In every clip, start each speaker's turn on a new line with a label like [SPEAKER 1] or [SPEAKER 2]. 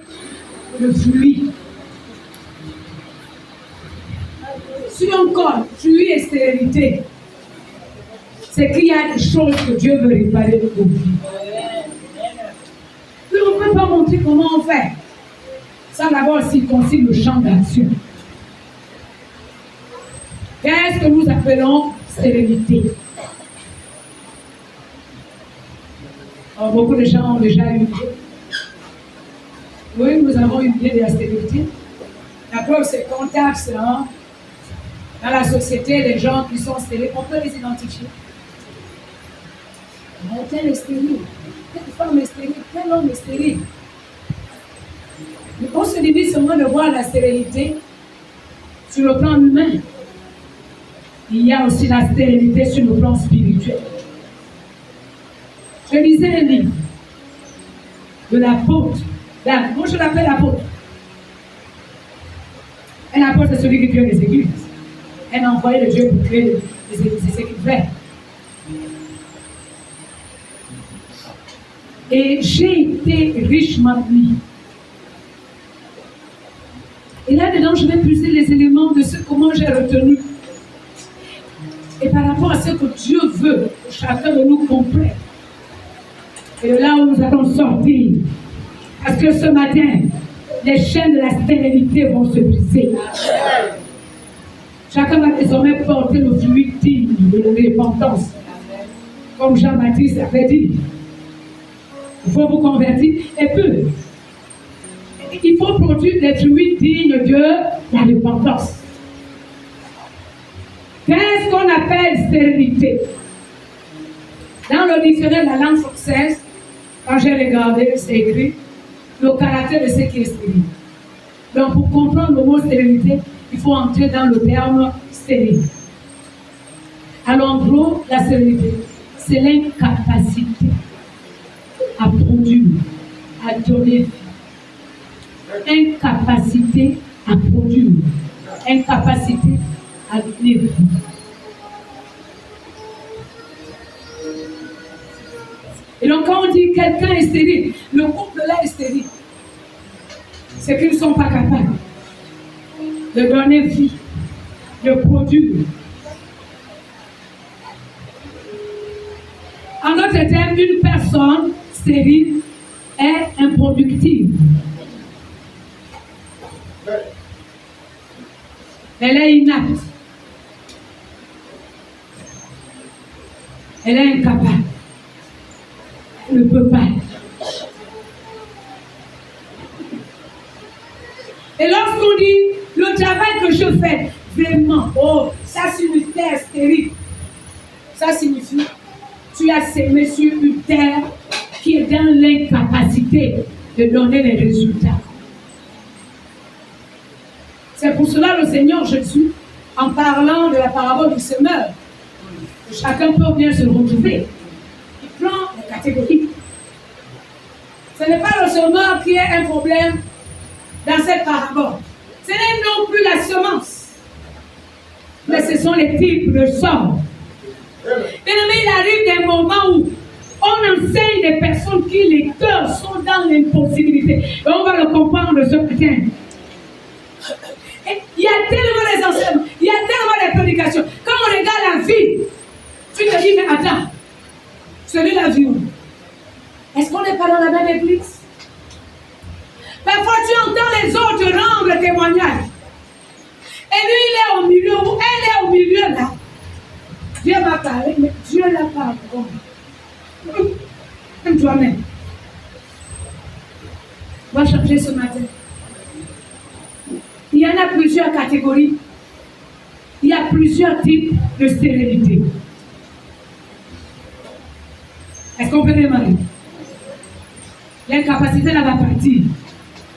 [SPEAKER 1] le fruit. Si on colle fruit et stérilité, c'est qu'il y a des choses que Dieu veut réparer de nos vies. Puis on ne peut pas montrer comment on fait. Ça d'abord circoncire le champ d'action. Qu'est-ce que nous appelons stérilité? Alors, beaucoup de gens ont déjà eu une idée. Oui, nous avons une idée de la stérilité. La preuve, c'est qu'on taxe dans la société les gens qui sont stériles. On peut les identifier. Tel est stérile, telle femme est stérile, tel homme est stérile. On se limite seulement de voir la stérilité sur le plan humain. Il y a aussi la stérilité sur le plan spirituel. Je lisais un livre de l'apôtre. Moi, je l'appelle l'apôtre. Un apôtre, c'est celui qui crée les églises. Un envoyé de Dieu pour créer les églises. C'est ce qu'il fait. Et j'ai été richement mis. Et là-dedans, je vais puiser les éléments de ce comment j'ai retenu. Et par rapport à ce que Dieu veut, que chacun de nous comprenne. Et de là où nous allons sortir. Parce que ce matin, les chaînes de la stérilité vont se briser. Chacun va désormais porter le fruit digne de la repentance. Comme Jean-Baptiste avait dit. Il faut vous convertir. Et puis, il faut produire des fruits dignes de la repentance. Qu'est-ce qu'on appelle stérilité? Dans le dictionnaire de la langue française, quand j'ai regardé, c'est écrit le caractère de ce qui est stérile. Donc, pour comprendre le mot stérilité, il faut entrer dans le terme stérile. Alors, en gros, la stérilité, c'est l'incapacité à produire, à donner vie. Incapacité à produire, incapacité à donner vie. Et donc quand on dit quelqu'un est stérile, le couple là est stérile, c'est qu'ils ne sont pas capables de donner vie, de produire. En d'autres termes, une personne stérile est improductive. Elle est inapte. Elle est incapable. Elle ne peut pas. Et lorsqu'on dit le travail que je fais, vraiment, oh, ça c'est une terre stérile. Ça signifie tu as sémé sur une terre qui est dans l'incapacité de donner les résultats. C'est pour cela le Seigneur Jésus, en parlant de la parabole du semeur, que chacun peut bien se retrouver. Il prend les catégories. Ce n'est pas le semeur qui est un problème dans cette parabole. Ce n'est non plus la semence. Mais ce sont les types de sorts. Mais il arrive des moments où on enseigne des personnes qui, les cœurs, sont dans l'impossibilité. Et on va le comprendre ce matin. Il y a tellement des enseignements, il y a tellement de prédications. Quand on regarde la vie, tu te dis, mais attends, celui-là vit où? Est-ce qu'on n'est pas dans la même église? Parfois, tu entends les autres rendre témoignage. Et lui, il est au milieu, ou elle est au milieu là. Dieu m'a parlé, mais Dieu l'a pas encore. Même toi-même. On va changer ce matin. Il y en a plusieurs catégories. Il y a plusieurs types de stérilité. Est-ce qu'on peut démarrer? L'incapacité là va partir.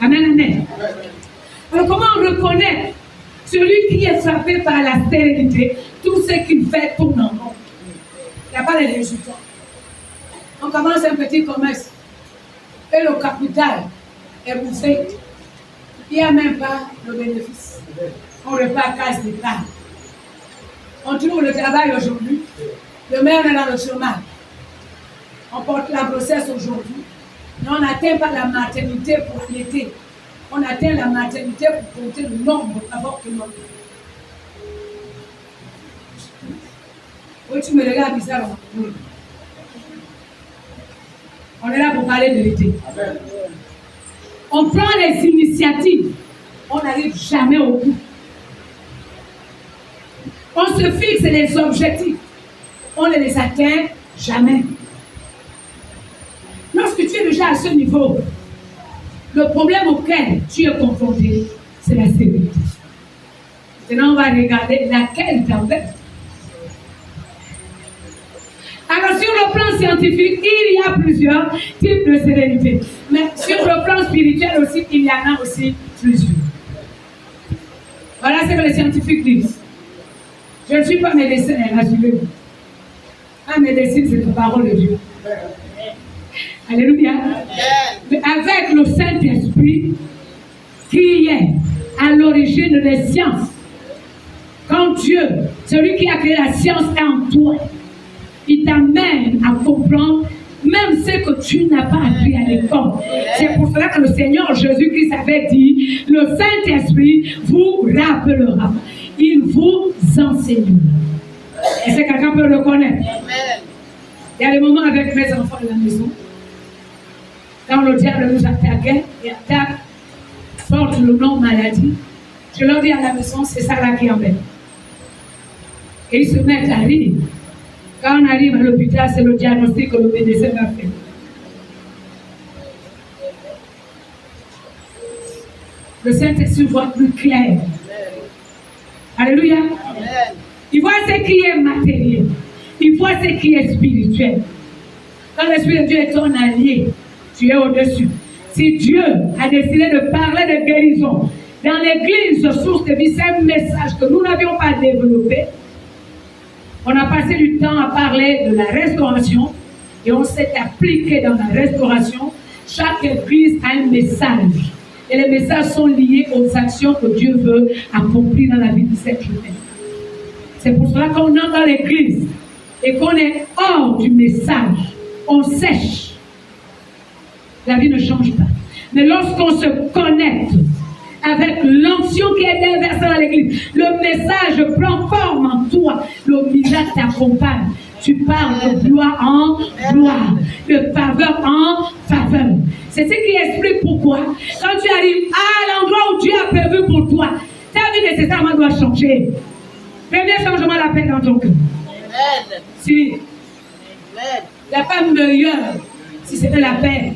[SPEAKER 1] Amen, amen. Alors comment on reconnaît celui qui est frappé par la stérilité? Tout ce qu'il fait tourne en rond. Il n'y a pas de résultats. On commence un petit commerce et le capital est bouffé. Il n'y a même pas le bénéfice. On repart casse des plats. On trouve le travail aujourd'hui. Demain, on est dans le chômage. On porte la grossesse aujourd'hui. Mais on n'atteint pas la maternité pour allaiter. On atteint la maternité pour compter le nombre d'avortements. Oui, tu me regardes bizarrement. On est là pour parler de l'été. On prend les initiatives. On n'arrive jamais au bout. On se fixe des objectifs. On ne les atteint jamais. Lorsque tu es déjà à ce niveau, le problème auquel tu es confronté, c'est la stérilité. Maintenant, on va regarder laquelle t'embête. Alors, sur le plan scientifique, il y a plusieurs types de stérilité. Mais sur le plan spirituel aussi, il y en a aussi plusieurs. Voilà ce que les scientifiques disent. Je ne suis pas médecin, rassurez-vous. Un médecin, c'est la parole de Dieu. Alléluia. Mais avec le Saint-Esprit qui est à l'origine des sciences, quand Dieu, celui qui a créé la science, est en toi, il t'amène à comprendre même ce que tu n'as pas appris à l'école. C'est pour cela que le Seigneur Jésus-Christ avait dit, le Saint-Esprit vous rappellera. Il vous enseignera. Est-ce que quelqu'un peut le reconnaître? Il y a des moments avec mes enfants à la maison, quand le diable nous attaquait, et attaque, porte le nom maladie, je leur dis à la maison, c'est ça là qui embête. Et ils se mettent à rire. Quand on arrive à l'hôpital, c'est le diagnostic que le médecin a fait. Le Saint-Esprit voit plus clair. Alléluia. Il voit ce qui est matériel. Il voit ce qui est spirituel. Quand l'Esprit de Dieu est ton allié, tu es au-dessus. Si Dieu a décidé de parler de guérison dans l'église source de vie, c'est un message que nous n'avions pas développé. On a passé du temps à parler de la restauration et on s'est appliqué dans la restauration. Chaque église a un message. Et les messages sont liés aux actions que Dieu veut accomplir dans la vie de cette journée. C'est pour cela qu'on entre dans l'église et qu'on est hors du message. On sèche. La vie ne change pas. Mais lorsqu'on se connecte avec l'onction qui est déversée dans l'église, le message prend forme en toi. Le miracle t'accompagne. Tu parles de gloire en gloire, de faveur en faveur. C'est ce qui explique pourquoi, quand tu arrives à l'endroit où Dieu a prévu pour toi, ta vie nécessairement doit changer. Premier changement, la paix dans ton cœur. Si il n'y a pas meilleur si c'était la paix.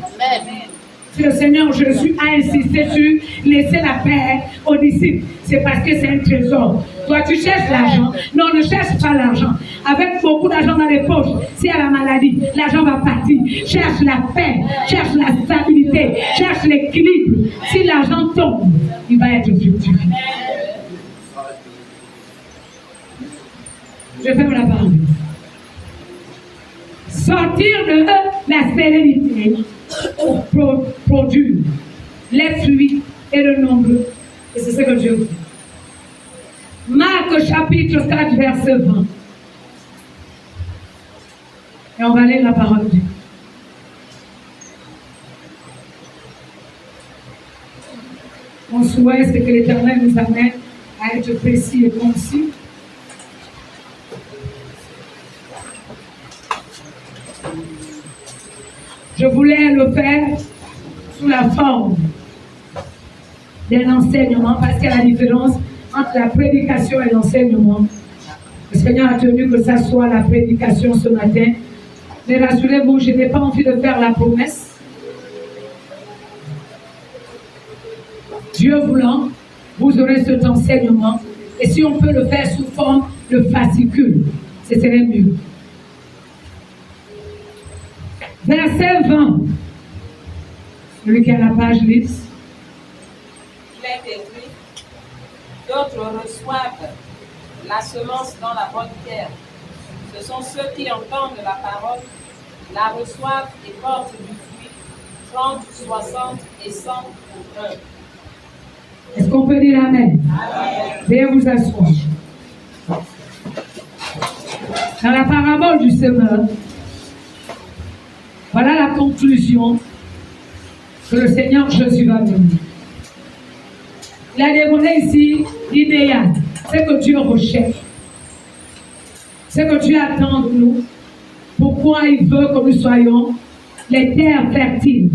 [SPEAKER 1] Si le Seigneur Jésus a insisté sur laisser la paix aux disciples, c'est parce que c'est un trésor. Toi, tu cherches l'argent. Non, ne cherche pas l'argent. Avec beaucoup d'argent dans les poches, s'il y a la maladie, l'argent va partir. Cherche la paix, cherche la stabilité, cherche l'équilibre. Si l'argent tombe, il va être fructueux. Je ferme la parole. Sortir de la sérénité pour produire les fruits et le nombre. Et c'est ce que Dieu veut. Marc chapitre 4, verset 20. Et on va lire la parole de Dieu. Mon souhait, c'est que l'Éternel nous amène à être précis et concis. Je voulais le faire sous la forme d'un enseignement, parce qu'il y a la différence entre la prédication et l'enseignement. Le Seigneur a tenu que ça soit la prédication ce matin. Mais rassurez-vous, je n'ai pas envie de faire la promesse. Dieu voulant, vous aurez cet enseignement. Et si on peut le faire sous forme de fascicule, ce serait mieux. Verset 20. Celui qui a la page lisse.
[SPEAKER 2] Il est écrit, d'autres reçoivent la semence dans la bonne terre. Ce sont ceux qui entendent la parole, la reçoivent et portent du fruit, 30, 60 et 100 pour eux.
[SPEAKER 1] Est-ce qu'on peut dire Amen? Veuillez vous asseoir. Dans la parabole du semeur, voilà la conclusion que le Seigneur Jésus va venir. Il a dévoilé ici l'idéal, ce que Dieu recherche, ce que Dieu attend de nous, pourquoi il veut que nous soyons les terres fertiles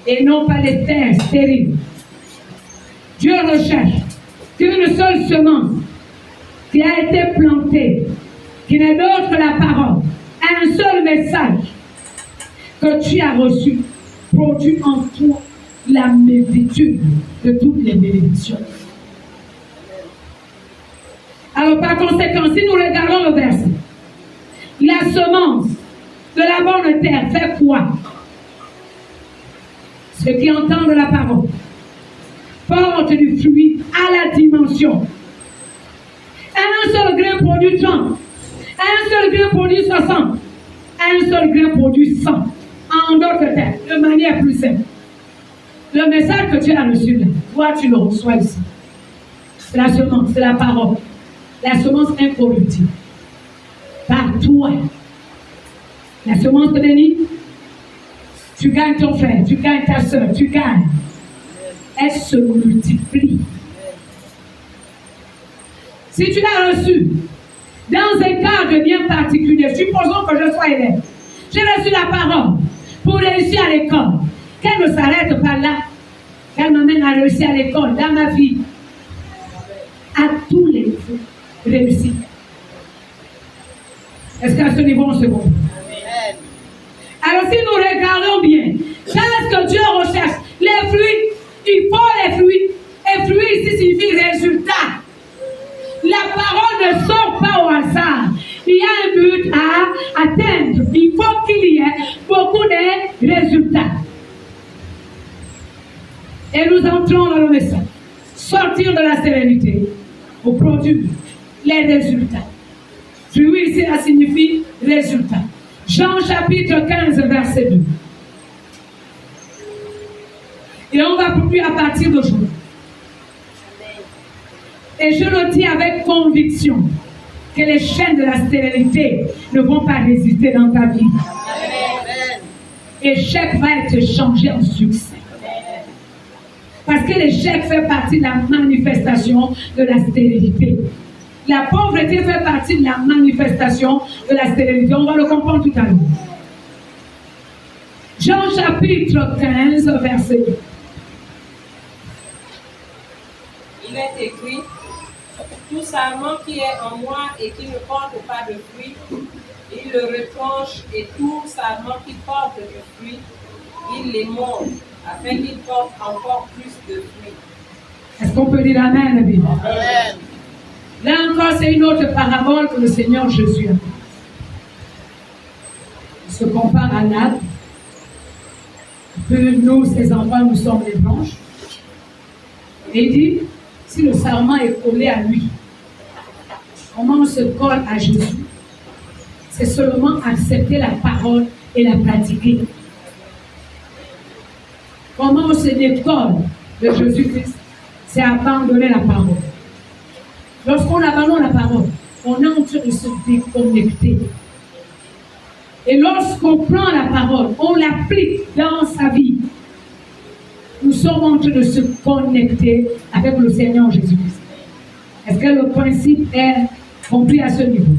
[SPEAKER 1] et non pas les terres stériles. Dieu recherche qu'une seule semence qui a été plantée, qui n'est d'autre que la parole, un seul message que tu as reçu, produit en toi la multitude de toutes les bénédictions. Alors par conséquent, si nous regardons le verset, la semence de la bonne terre fait quoi? Ceux qui entendent la parole portent du fruit à la dimension. Un seul grain produit 30, un seul grain produit 60, un seul grain produit 100. En d'autres termes, de manière plus simple. Le message que tu as reçu là, toi tu le reçois ici. C'est la semence, c'est la parole. La semence incorruptible. Par toi. La semence de Denis, tu gagnes ton frère, tu gagnes ta soeur, tu gagnes. Elle se multiplie. Si tu l'as reçu dans un cadre bien particulier, supposons que je sois élève, j'ai reçu la parole pour réussir à l'école. Qu'elle ne s'arrête pas là, qu'elle m'amène à réussir à l'école, dans ma vie, à tous les niveaux, réussir. Est-ce qu'à ce niveau on se comprend? Alors si nous regardons bien, qu'est-ce que Dieu recherche? Les fruits, il faut les fruits. Et fruits ici signifie résultat. La parole ne sort pas au hasard. Il y a un but à atteindre. Il faut qu'il y ait beaucoup de résultats. Et nous entrons dans le message. Sortir de la sérénité au produit les résultats. Fruit ici, ça signifie résultat. Jean chapitre 15, verset 2. Et on va poursuivre à partir d'aujourd'hui. Et je le dis avec conviction que les chaînes de la stérilité ne vont pas résister dans ta vie. Amen. L'échec va être changé en succès. Parce que l'échec fait partie de la manifestation de la stérilité. La pauvreté fait partie de la manifestation de la stérilité. On va le comprendre tout à l'heure. Jean chapitre 15, verset 2.
[SPEAKER 2] Il est écrit, tout sarment qui est en moi et qui ne porte pas de fruit, il le retranche, et tout sarment qui porte de fruit, il les monte, afin qu'il porte encore plus de fruits.
[SPEAKER 1] Est-ce qu'on peut dire Amen, Amen. Là encore, c'est une autre parabole que le Seigneur Jésus a fait. Il se compare à l'arbre. Que nous, ses enfants, nous sommes les branches. Et il dit, si le sarment est collé à lui, comment on se colle à Jésus? C'est seulement accepter la parole et la pratiquer. Comment on se décolle de Jésus-Christ? C'est abandonner la parole. Lorsqu'on abandonne la parole, on est en train de se déconnecter. Et lorsqu'on prend la parole, on l'applique dans sa vie, nous sommes en train de se connecter avec le Seigneur Jésus-Christ. Est-ce que le principe est compris à ce niveau?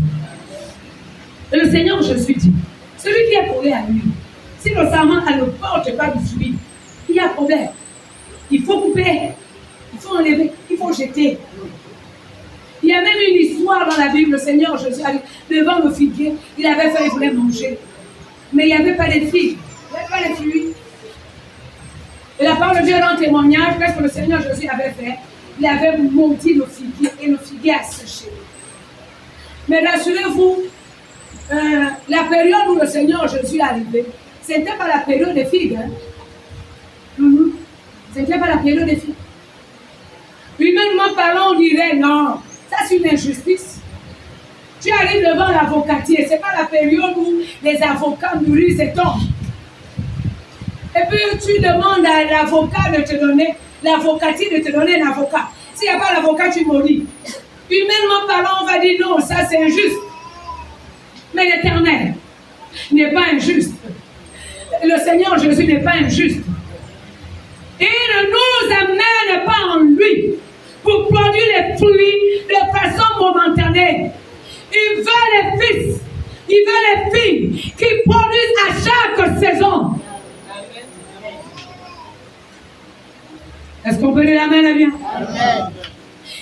[SPEAKER 1] Et le Seigneur Jésus dit, celui qui est collé à lui, si le sarment ne porte pas de fruit, il y a problème. Il faut couper, il faut enlever, il faut jeter. Il y a même une histoire dans la Bible, le Seigneur Jésus a dit, devant le figuier, il avait faim, il voulait manger. Mais il n'y avait pas de figues, il n'y avait pas de fruits. Et la parole de Dieu rend témoignage, qu'est-ce que le Seigneur Jésus avait fait? Il avait maudit le figuier et le figuier a séché. Mais rassurez-vous, la période où le Seigneur Jésus est arrivé, ce n'était pas la période des figues. Hein? Ce n'était pas la période des figues. Humainement parlant, on dirait non, ça c'est une injustice. Tu arrives devant l'avocatier, ce n'est pas la période où les avocats nourrissent et tombent. Et puis tu demandes à l'avocat de te donner, l'avocatier de te donner un avocat. S'il n'y a pas l'avocat, tu maudis. Humainement parlant, on va dire non, ça c'est injuste. Mais l'Éternel n'est pas injuste. Le Seigneur Jésus n'est pas injuste. Il ne nous amène pas en lui pour produire les fruits de façon momentanée. Il veut les fils, il veut les filles qui produisent à chaque saison. Est-ce qu'on peut dire amen, bien? Amen.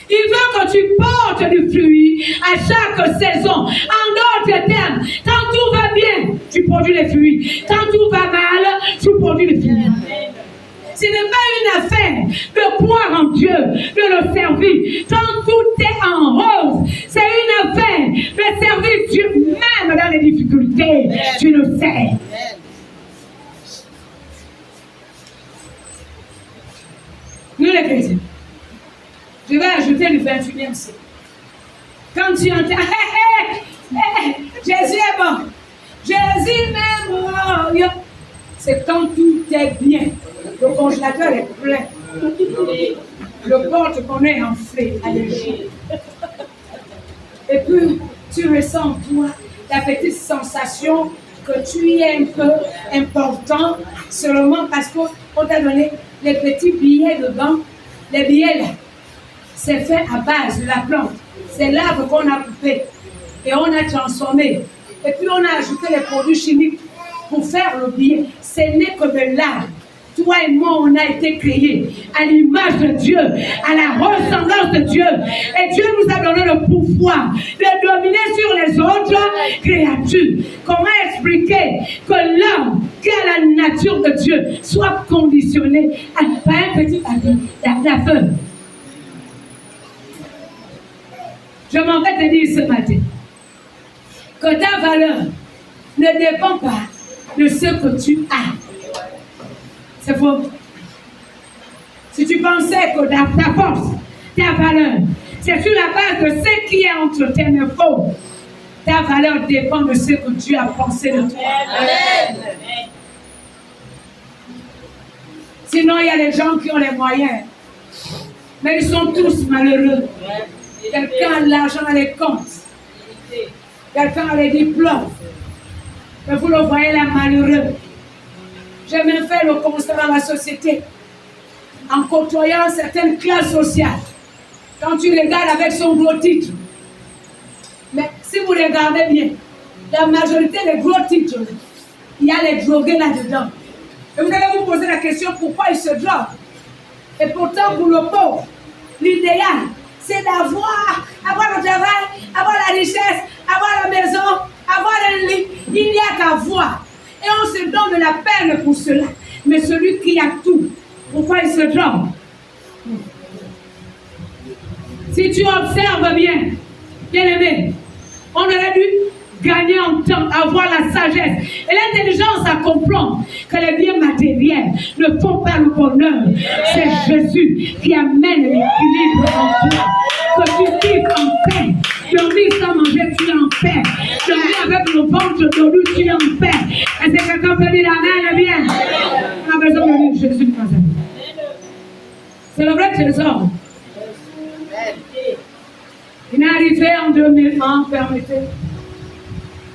[SPEAKER 1] Il veut que tu portes du fruit à chaque saison. En d'autres termes, quand tout va bien, tu produis les fruits. Quand tout va mal, tu produis les fruits. Ce n'est pas une affaire de croire en Dieu, de le servir. Quand tout est en rose, c'est une affaire de servir Dieu même dans les difficultés. Tu le sais. Nous les chrétiens, je vais ajouter le 21e siècle. Quand tu entends, Jésus est bon, Jésus m'aime, c'est quand tout est bien. Le congélateur est plein. Le porte qu'on est enflé, allégé. Et puis, tu ressens, toi, la petite sensation que tu es un peu important seulement parce qu'on t'a donné les petits billets dedans. Les billets là, c'est fait à base de la plante. C'est l'arbre qu'on a coupé et on a transformé. Et puis on a ajouté les produits chimiques pour faire le billet. Ce n'est que de l'arbre. Toi et moi, on a été créés à l'image de Dieu, à la ressemblance de Dieu. Et Dieu nous a donné le pouvoir de dominer sur les autres créatures. Comment expliquer que l'homme qui a la nature de Dieu soit conditionné par un petit affaire? Je m'en vais te dire ce matin que ta valeur ne dépend pas de ce que tu as. C'est faux. Si tu pensais que ta force, ta valeur, c'est sur la base de ce qui est entre tes mains, faux. Ta valeur dépend de ce que tu as pensé de toi. Amen. Sinon, il y a des gens qui ont les moyens, mais ils sont tous malheureux. Quelqu'un a de l'argent dans les comptes. Quelqu'un a les diplômes. Mais vous le voyez là, malheureux. J'ai même fait le constat dans la société, en côtoyant certaines classes sociales. Quand tu regardes avec son gros titre, mais si vous regardez bien, la majorité des gros titres, il y a les drogués là-dedans. Et vous allez vous poser la question, pourquoi ils se droguent? Et pourtant, pour le pauvre, l'idéal, c'est avoir le travail, avoir la richesse, avoir la maison, avoir un lit. Il n'y a qu'à voir. Et on se donne de la peine pour cela. Mais celui qui a tout, pourquoi il se trompe? Si tu observes bien, bien aimé, on aurait dû gagner en temps, avoir la sagesse et l'intelligence à comprendre que les biens matériels ne font pas le bonheur. C'est Jésus qui amène l'équilibre en toi. Que tu vives en paix. Dormir sans manger, tu es en paix. Dormir avec le ventre de lui, tu es en paix. Est-ce que quelqu'un peut dire amen, bien? On a besoin de lui, Jésus présent. C'est le vrai trésor. Il est arrivé en 2020, permettez.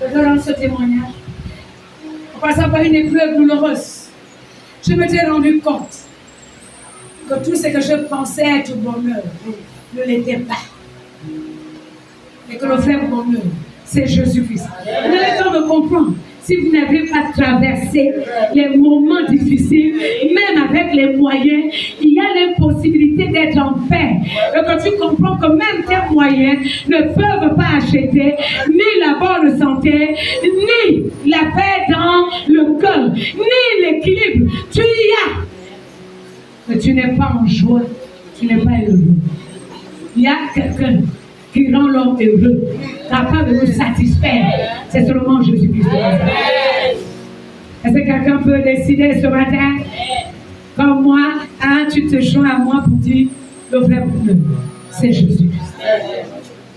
[SPEAKER 1] Je rends ce témoignage. En passant par une épreuve douloureuse, je me suis rendu compte que tout ce que je pensais être bonheur ne l'était pas. Et que le vrai bonheur, c'est Jésus-Christ. Vous n'avez pas de comprendre. Si vous n'avez pas traversé les moments difficiles, même avec les moyens, il y a l'impossibilité d'être en paix. Et que tu comprends que même tes moyens ne peuvent pas acheter ni la bonne santé, ni la paix dans le cœur, ni l'équilibre. Tu y as. Mais tu n'es pas en joie, tu n'es pas heureux. Il y a quelqu'un qui rend l'homme heureux, capable de nous satisfaire. C'est seulement Jésus-Christ. Est-ce que quelqu'un peut décider ce matin, comme moi, hein, tu te joins à moi pour dire le vrai bonheur, c'est Jésus-Christ.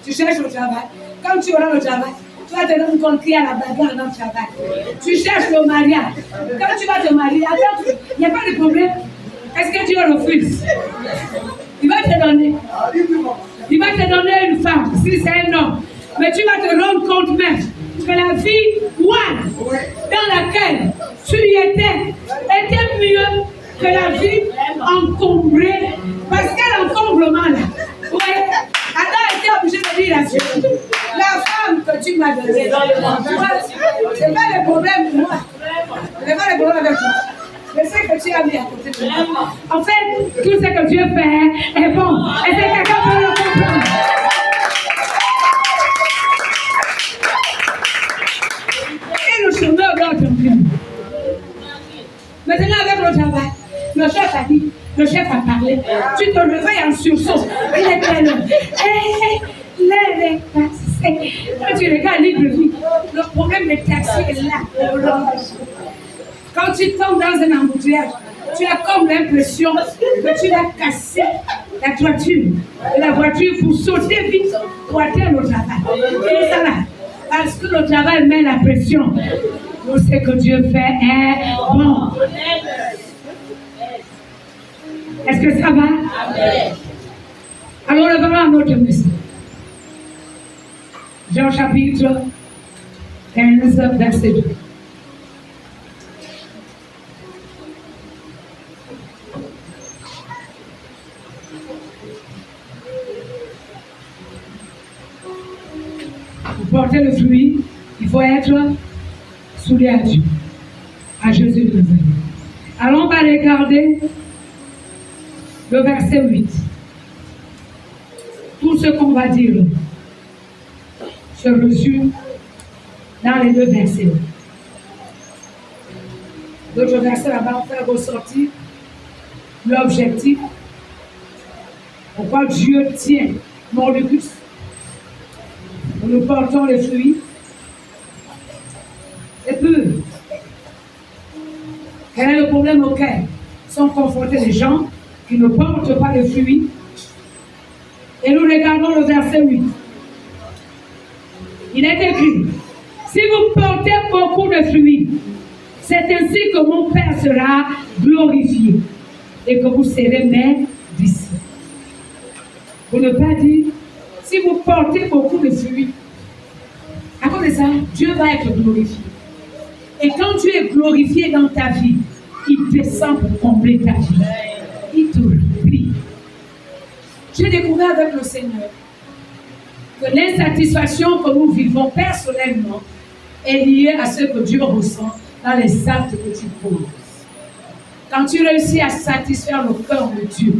[SPEAKER 1] Tu cherches le travail. Quand tu auras le travail, tu vas te rendre compte qu'il y a la bagarre dans le travail. Tu cherches le mariage. Quand tu vas te marier, il n'y a pas de problème. Est-ce que Dieu refuse? Il va te donner. Il va te donner une femme, si c'est un homme. Mais tu vas te rendre compte même que la vie dans laquelle tu y étais mieux que la vie encombrée. Parce qu'elle encombrement là. Ouais. Adam était obligé de dire à Dieu, la femme que tu m'as donnée, c'est pas le problème pour moi. C'est pas le problème avec toi. Je sais que tu as mis à côté de moi. En fait, tout ce que Dieu fait est bon. Est-ce que quelqu'un peut le comprendre? Et le chômeur doit t'entendre. Maintenant, avec le travail, le chef a dit, le chef a parlé. Tu te réveilles en sursaut. Il est tellement. Les taxis. Quand tu regardes libre vie, le problème des taxis est là. Quand tu tombes dans un embouteillage, tu as comme l'impression que tu vas casser la toiture de la voiture pour sauter vite pour atteindre le travail. Et ça là, parce que le travail met la pression. Tout ce que Dieu fait est bon. Est-ce que ça va? Alors, revenons à notre message. Jean chapitre 15, verset 2. Pour porter le fruit, il faut être soudé à Dieu, à Jésus de Nazareth. Alors, on va regarder le verset 8. Tout ce qu'on va dire se résume dans les deux versets. D'autres versets là-bas, on fait ressortir l'objectif. Pourquoi Dieu tient Mordicus. Nous portons les fruits. Et puis, quel est le problème auquel sont confrontés les gens qui ne portent pas de fruits? Et nous regardons le verset 8. Il est écrit, si vous portez beaucoup de fruits, c'est ainsi que mon Père sera glorifié et que vous serez mes disciples. Pour ne pas dire, si vous portez beaucoup de fruits, à cause de ça, Dieu va être glorifié. Et quand Dieu est glorifié dans ta vie, il descend pour combler ta vie. Il te remplit. J'ai découvert avec le Seigneur que l'insatisfaction que nous vivons personnellement est liée à ce que Dieu ressent dans les actes que tu poses. Quand tu réussis à satisfaire le cœur de Dieu,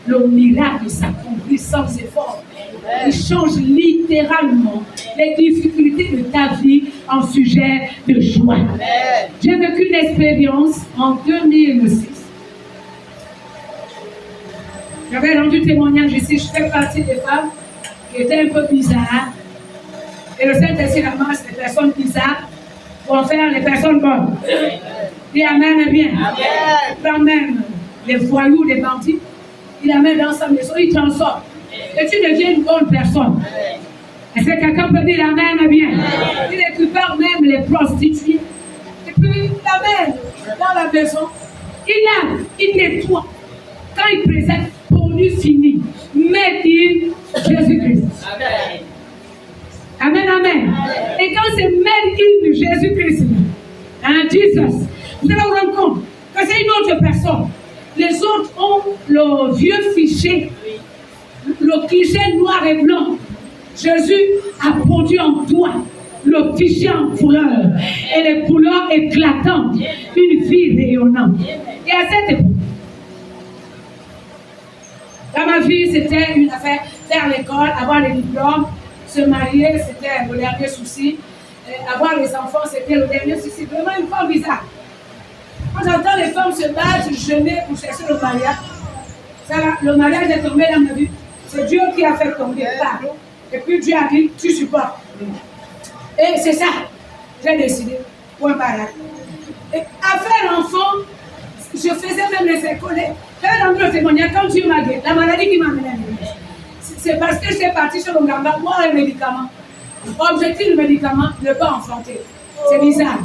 [SPEAKER 1] le miracle s'accomplit sans effort. Il change littéralement les difficultés de ta vie en sujet de joie. J'ai vécu une expérience en 2006. J'avais rendu témoignage ici, je fais partie des femmes qui étaient un peu bizarres. Et le Saint-Esprit ramasse les personnes bizarres pour en faire les personnes bonnes. Il amène bien. Il prend même les voyous, les bandits, il amène dans sa maison, il transforme. Et tu deviens une bonne personne. Est-ce que quelqu'un peut dire amen bien? Il récupère même les prostituées. Et puis il l'amène dans la maison. Il nettoie. Quand il présente, produit fini. Mais il Jésus-Christ. Amen, amen. Et quand c'est made in Jésus-Christ, Jesus, vous allez vous rendre compte que c'est une autre personne. Les autres ont le vieux fichier, le cliché noir et blanc. Jésus a produit en toi le fichier en couleur et les couleurs éclatantes, une vie rayonnante. Et à cette époque, dans ma vie, c'était une affaire, faire l'école, avoir les diplômes, se marier, c'était le dernier souci. Avoir les enfants, c'était le dernier souci. Vraiment une femme bizarre. Quand j'entends les femmes se battre, jeûner pour chercher le mariage, ça, le mariage est tombé dans ma vie. C'est Dieu qui a fait tomber. Et puis Dieu a dit, tu supportes. Et c'est ça. J'ai décidé. Point barrage. Et à faire enfant, je faisais même les écoles. J'avais rendu le témoignage quand Dieu m'a guéri. La maladie qui m'a amené à l'église. C'est parce que j'étais partie sur le gamba, boire les médicaments. Objectif du médicament, ne pas enfanter. C'est bizarre.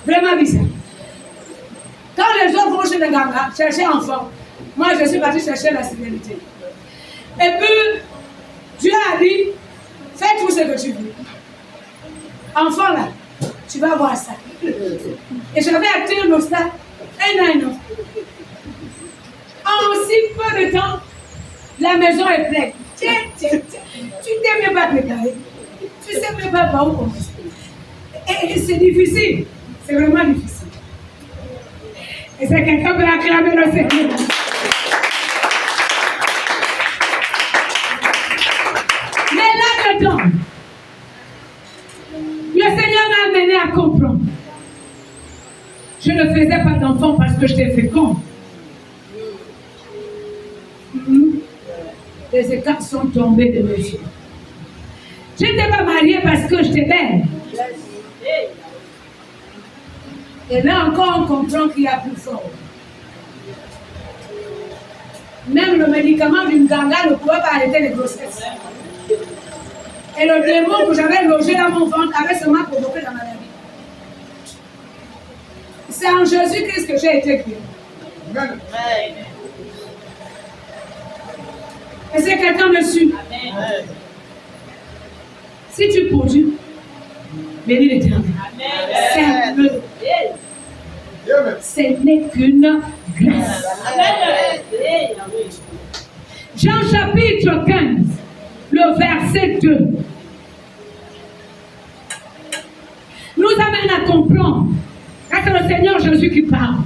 [SPEAKER 1] Vraiment bizarre. Quand les gens vont chez le gamba, chercher enfant, moi je suis partie chercher la sérénité. Et puis, Dieu a dit, fais tout ce que tu veux. Enfant là, tu vas voir ça. Et j'avais atteint le stade, un an. En aussi peu de temps, la maison est pleine. Tiens. Tu t'es même pas préparé. Tu sais même pas par où commencer. Et c'est difficile. C'est vraiment difficile. Et c'est quelqu'un qui peut acclamer le Seigneur. Mais là-dedans, le Seigneur m'a amené à comprendre. Je ne faisais pas d'enfant parce que j'étais fécond. Les écarts sont tombés de mes yeux. Je n'étais pas mariée parce que j'étais belle. Et là encore, on comprend qu'il y a plus fort. Même le médicament d'une ganga ne pouvait pas arrêter les grossesses. Et le démon que j'avais logé dans mon ventre avait seulement provoqué dans ma vie. C'est en Jésus-Christ que j'ai été guérie. Et c'est quelqu'un dessus. Si tu produis, bénis l'Éternel. Ce n'est qu'une grâce. Jean chapitre 15, le verset 2, nous amène à comprendre que c'est le Seigneur Jésus qui parle.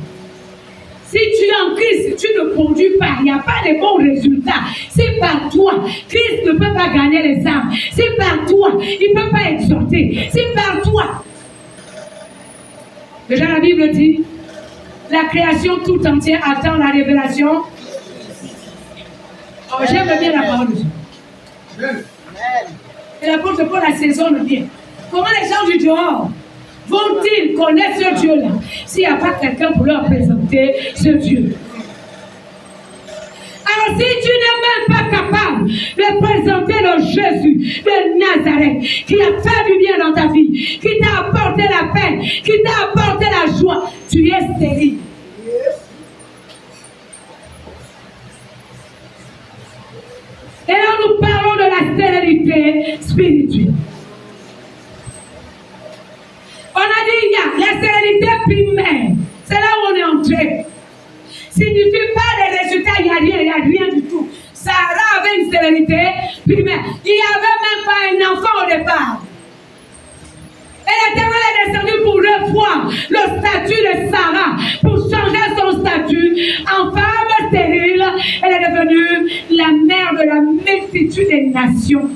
[SPEAKER 1] Si tu es en Christ, tu ne produis pas, il n'y a pas de bons résultats. C'est par toi. Christ ne peut pas gagner les âmes. C'est par toi. Il ne peut pas exhorter. C'est par toi. Déjà la Bible dit, la création tout entière attend la révélation. Oh, j'aime bien la parole de Dieu. Et l'apôtre Paul assaisonne bien. Comment les gens du dehors vont-ils connaître ce Dieu-là s'il n'y a pas quelqu'un pour leur présenter ce Dieu? Alors si tu n'es même pas capable de présenter le Jésus de Nazareth qui a fait du bien dans ta vie, qui t'a apporté la paix, qui t'a apporté la joie, tu es stérile. Et là nous parlons de la stérilité spirituelle. On a dit, il y a la stérilité primaire. C'est là où on est entré. Signifie pas les résultats, il n'y a rien du tout. Sarah avait une stérilité primaire. Il n'y avait même pas un enfant au départ. Et l'Éternel est descendu pour revoir le statut de Sarah, pour changer son statut en femme stérile. Elle est devenue la mère de la multitude des nations.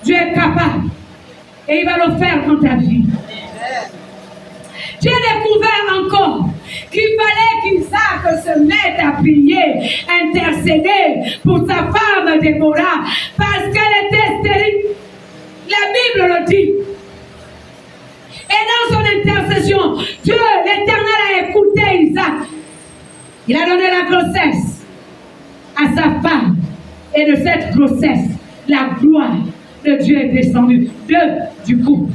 [SPEAKER 1] Dieu est capable. Et il va le faire dans ta vie. J'ai découvert encore qu'il fallait qu'Isaac se mette à prier, intercéder pour sa femme Déborah, parce qu'elle était stérile. La Bible le dit. Et dans son intercession, Dieu, l'Éternel, a écouté Isaac. Il a donné la grossesse à sa femme. Et de cette grossesse, la gloire de Dieu est descendu. Du coup,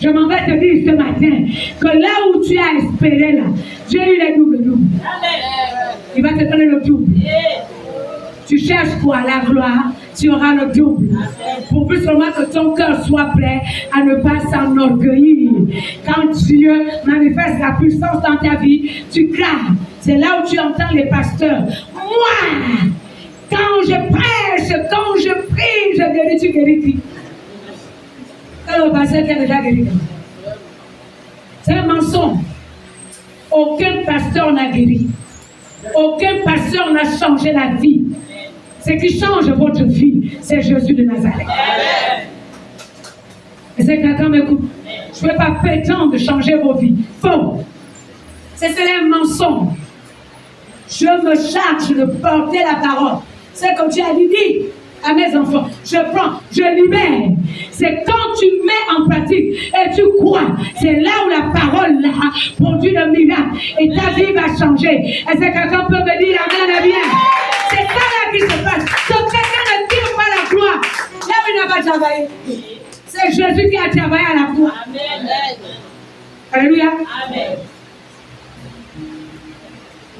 [SPEAKER 1] je m'en vais te dire ce matin que là où tu as espéré, là, Dieu lui les double. Il va te donner le double. Tu cherches quoi? La gloire, tu auras le double. Pourvu seulement que ton cœur soit prêt à ne pas s'enorgueillir. Quand Dieu manifeste la puissance dans ta vie, tu crains. C'est là où tu entends les pasteurs. Moi, quand je prêche, quand je prie, je guéris, tu guéris qui? Quand le pasteur qui a déjà guéri. C'est un mensonge. Aucun pasteur n'a guéri. Aucun pasteur n'a changé la vie. Ce qui change votre vie, c'est Jésus de Nazareth. Et c'est quelqu'un m'écoute. Je ne peux pas prétendre de changer vos vies. Faux. C'est un mensonge. Je me charge de porter la parole. C'est comme tu as dit à mes enfants, je prends, je libère. C'est quand tu mets en pratique et tu crois, c'est là où la parole là produit le miracle et ta vie va changer. Est-ce que quelqu'un peut me dire amen, bien? C'est ça là qui se passe. Donc quelqu'un ne tire pas la croix. Là où il n'a pas travaillé. C'est Jésus qui a travaillé à la croix. Amen. Alléluia. Amen.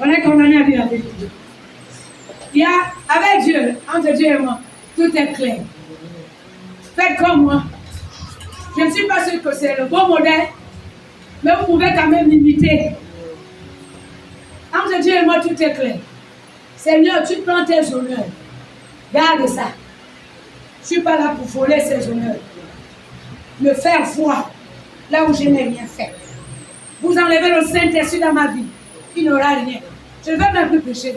[SPEAKER 1] On est condamné à vivre avec Dieu. Il y a, avec Dieu, entre Dieu et moi, tout est clair. Faites comme moi. Je ne suis pas sûr que c'est le bon modèle, Mais vous pouvez quand même limiter. Entre Dieu et moi, tout est clair. Seigneur, tu prends tes honneurs. Garde ça. Je ne suis pas là pour voler ces honneurs. Me faire voir là où je n'ai rien fait. Vous enlevez le Saint-Esprit dans ma vie. Il n'y aura rien. Je ne vais même plus pécher.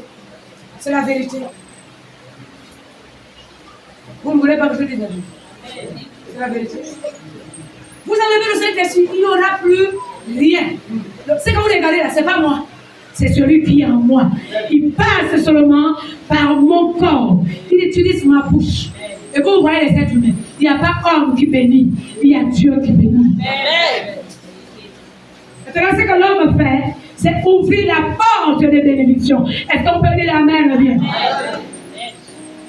[SPEAKER 1] C'est la vérité. Vous ne voulez pas que je dise la vérité. C'est la vérité. Vous enlevez le Saint-Esprit, il n'y aura plus rien. C'est que vous regardez là, ce n'est pas moi. C'est celui qui est en moi. Il passe seulement par mon corps. Il utilise ma bouche. Et vous voyez les êtres humains. Il n'y a pas homme qui bénit. Il y a Dieu qui bénit. Maintenant, ce que l'homme fait, c'est ouvrir la porte de bénédiction. Est-ce qu'on peut dire amen bien?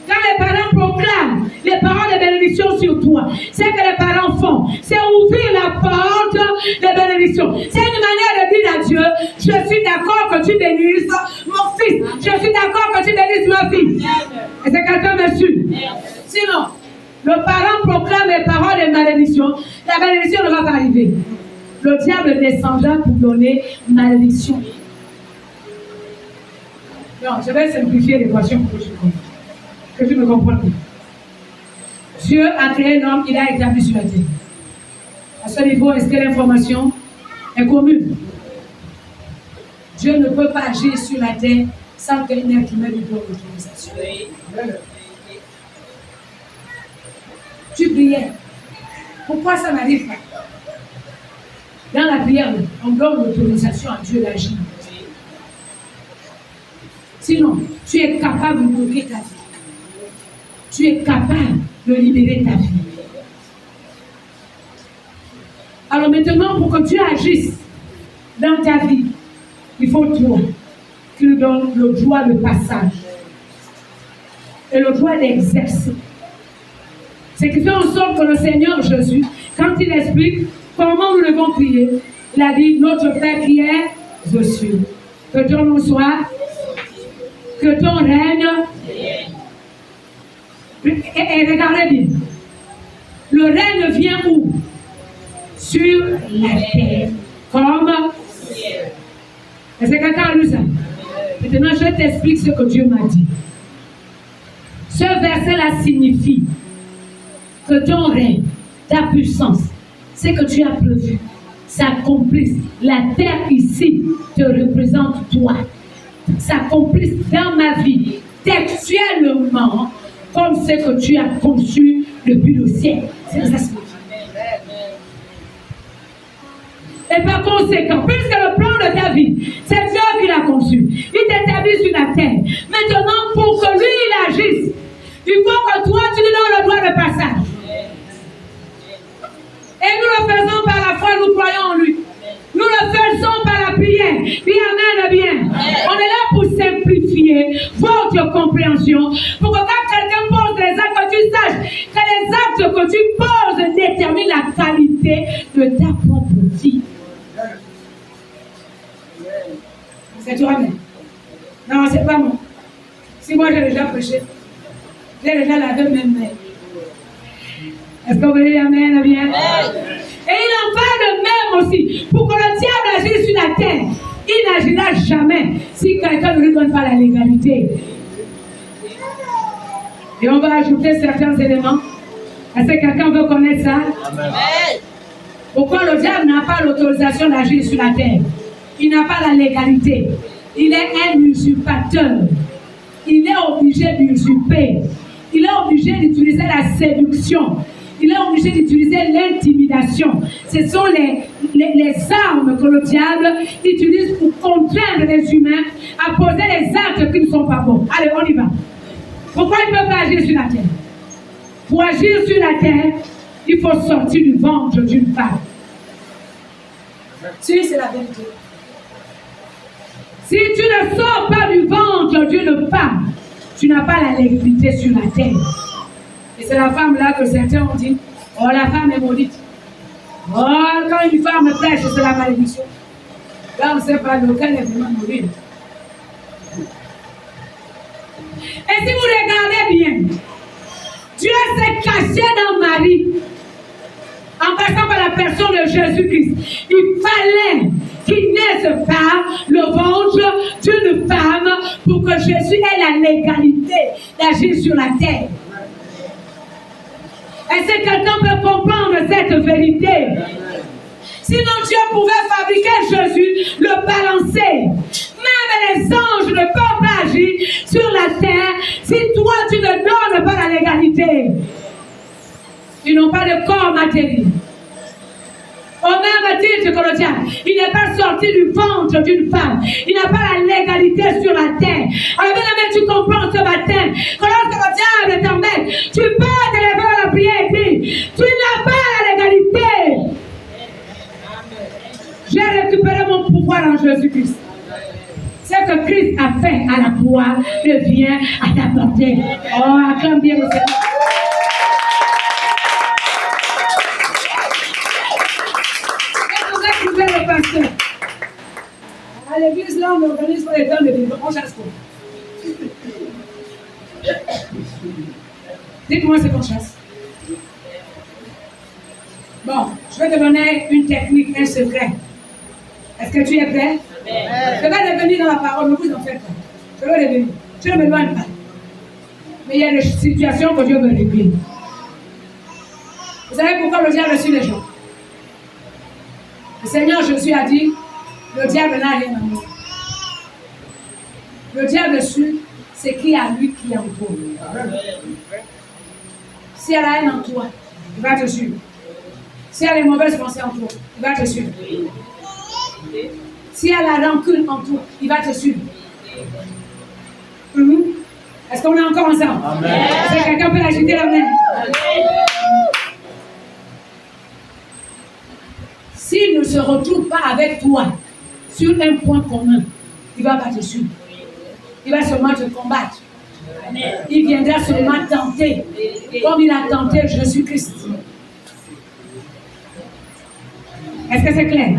[SPEAKER 1] Quand les parents proclament les paroles de bénédiction sur toi, ce que les parents font, c'est ouvrir la porte de bénédiction. C'est une manière de dire à Dieu, je suis d'accord que tu bénisses mon fils. Je suis d'accord que tu bénisses ma fille. Est-ce que quelqu'un me suit? Sinon, le parent proclame les paroles de malédiction. La malédiction ne va pas arriver. Le diable descendra pour donner malédiction. Non, je vais simplifier l'équation pour que tu me comprennes. Dieu a créé l'homme, il a établi sur la terre. À ce niveau, est-ce que l'information est commune? Dieu ne peut pas agir sur la terre sans qu'un être humain lui donne l'autorisation. Tu priais. Pourquoi ça n'arrive pas? Dans la prière, on donne l'autorisation à Dieu d'agir. Sinon, tu es capable de bloquer ta vie. Tu es capable de libérer ta vie. Alors maintenant, pour que tu agisses dans ta vie, il faut toi qui lui donnes le droit de passage et le droit d'exercer. Ce qui fait en sorte que le Seigneur Jésus, quand il explique comment nous devons prier, il a dit, notre Père qui est aux cieux, que ton nom soit, que ton règne. Et regardez bien, le règne vient où? Sur la terre, comme ciel. Est-ce que quelqu'un a lu ça? Maintenant, je t'explique ce que Dieu m'a dit. Ce verset-là signifie que ton règne, ta puissance, ce que tu as prévu, s'accomplisse. La terre ici te représente toi. S'accomplisse dans ma vie, textuellement, comme ce que tu as conçu depuis le ciel. C'est ça. Et par conséquent, puisque le plan de ta vie, c'est Dieu qui l'a conçu, il t'établit sur la terre. Maintenant, pour que lui, il agisse, il faut que toi, tu lui donnes le droit de passage. Et nous le faisons par la foi, nous croyons en lui. Nous le faisons par la prière. Bien, amen, bien. On est là pour simplifier votre compréhension. Pour que quand quelqu'un pose des actes, que tu saches que les actes que tu poses déterminent la qualité de ta propre vie. C'est toi même. Non, c'est pas moi. Si moi j'ai déjà prêché, j'ai déjà lavé même main. Est-ce que vous voulez amen, bien? Et il en parle de même aussi. Pour que le diable agisse sur la terre, il n'agira jamais si quelqu'un ne lui donne pas la légalité. Et on va ajouter certains éléments. Est-ce que quelqu'un veut connaître ça? Amen. Pourquoi le diable n'a pas l'autorisation d'agir sur la terre? Il n'a pas la légalité. Il est un usurpateur. Il est obligé d'usurper. Il est obligé d'utiliser la séduction. Il est obligé d'utiliser l'intimidation. Ce sont les armes que le diable utilise pour contraindre les humains à poser les actes qui ne sont pas bons. Allez, on y va. Pourquoi il ne peut pas agir sur la terre? Pour agir sur la terre, il faut sortir du ventre d'une femme. Si, c'est la vérité. Si tu ne sors pas du ventre d'une femme, tu n'as pas la légalité sur la terre. Et c'est la femme là que certains ont dit, oh la femme est maudite. Oh, quand une femme prêche, c'est la malédiction. Là, on ne sait pas lequel est vraiment maudit. Et si vous regardez bien, Dieu s'est caché dans Marie en passant par la personne de Jésus-Christ, il fallait qu'il naisse par le ventre d'une femme pour que Jésus ait la légalité d'agir sur la terre. Est-ce que quelqu'un peut comprendre cette vérité? Sinon Dieu pouvait fabriquer Jésus, le balancer. Même les anges ne peuvent pas agir sur la terre si toi tu ne donnes pas la légalité. Ils n'ont pas de corps matériel. Au même titre que le diable, il n'est pas sorti du ventre d'une femme. Il n'a pas la légalité sur la terre. Alors bien aimé, tu comprends ce matin que lorsque le diable t'emmène, tu peux te lever à la prière et dire, tu n'as pas la légalité. J'ai récupéré mon pouvoir en Jésus-Christ. Ce que Christ a fait à la croix devient à ta portée. Oh, acclame bien le Seigneur. Le pasteur. À l'église, là, on organise pour les temps de vivre. On chasse quoi? Dites-moi ce qu'on chasse. Bon, je vais te donner une technique, un secret. Est-ce que tu es prêt? Je vais revenir dans la parole, mais vous en faites pas. Je vais revenir. Je ne m'éloigne pas. Mais il y a des situations que Dieu veut régler. Vous savez pourquoi le diable suit les gens? Le Seigneur Jésus a dit, le diable n'a rien à moi. Le diable suit ce qui est à lui qui est en toi. Si elle a un en toi, il va te suivre. Si elle a les mauvaises pensées en toi, il va te suivre. Si elle a la rancune en toi, il va te suivre. Est-ce qu'on est encore ensemble? Est-ce que quelqu'un peut agiter la main? S'il ne se retrouve pas avec toi sur un point commun, il ne va pas te suivre. Il va seulement te combattre. Il viendra seulement tenter, comme il a tenté Jésus-Christ. Est-ce que c'est clair?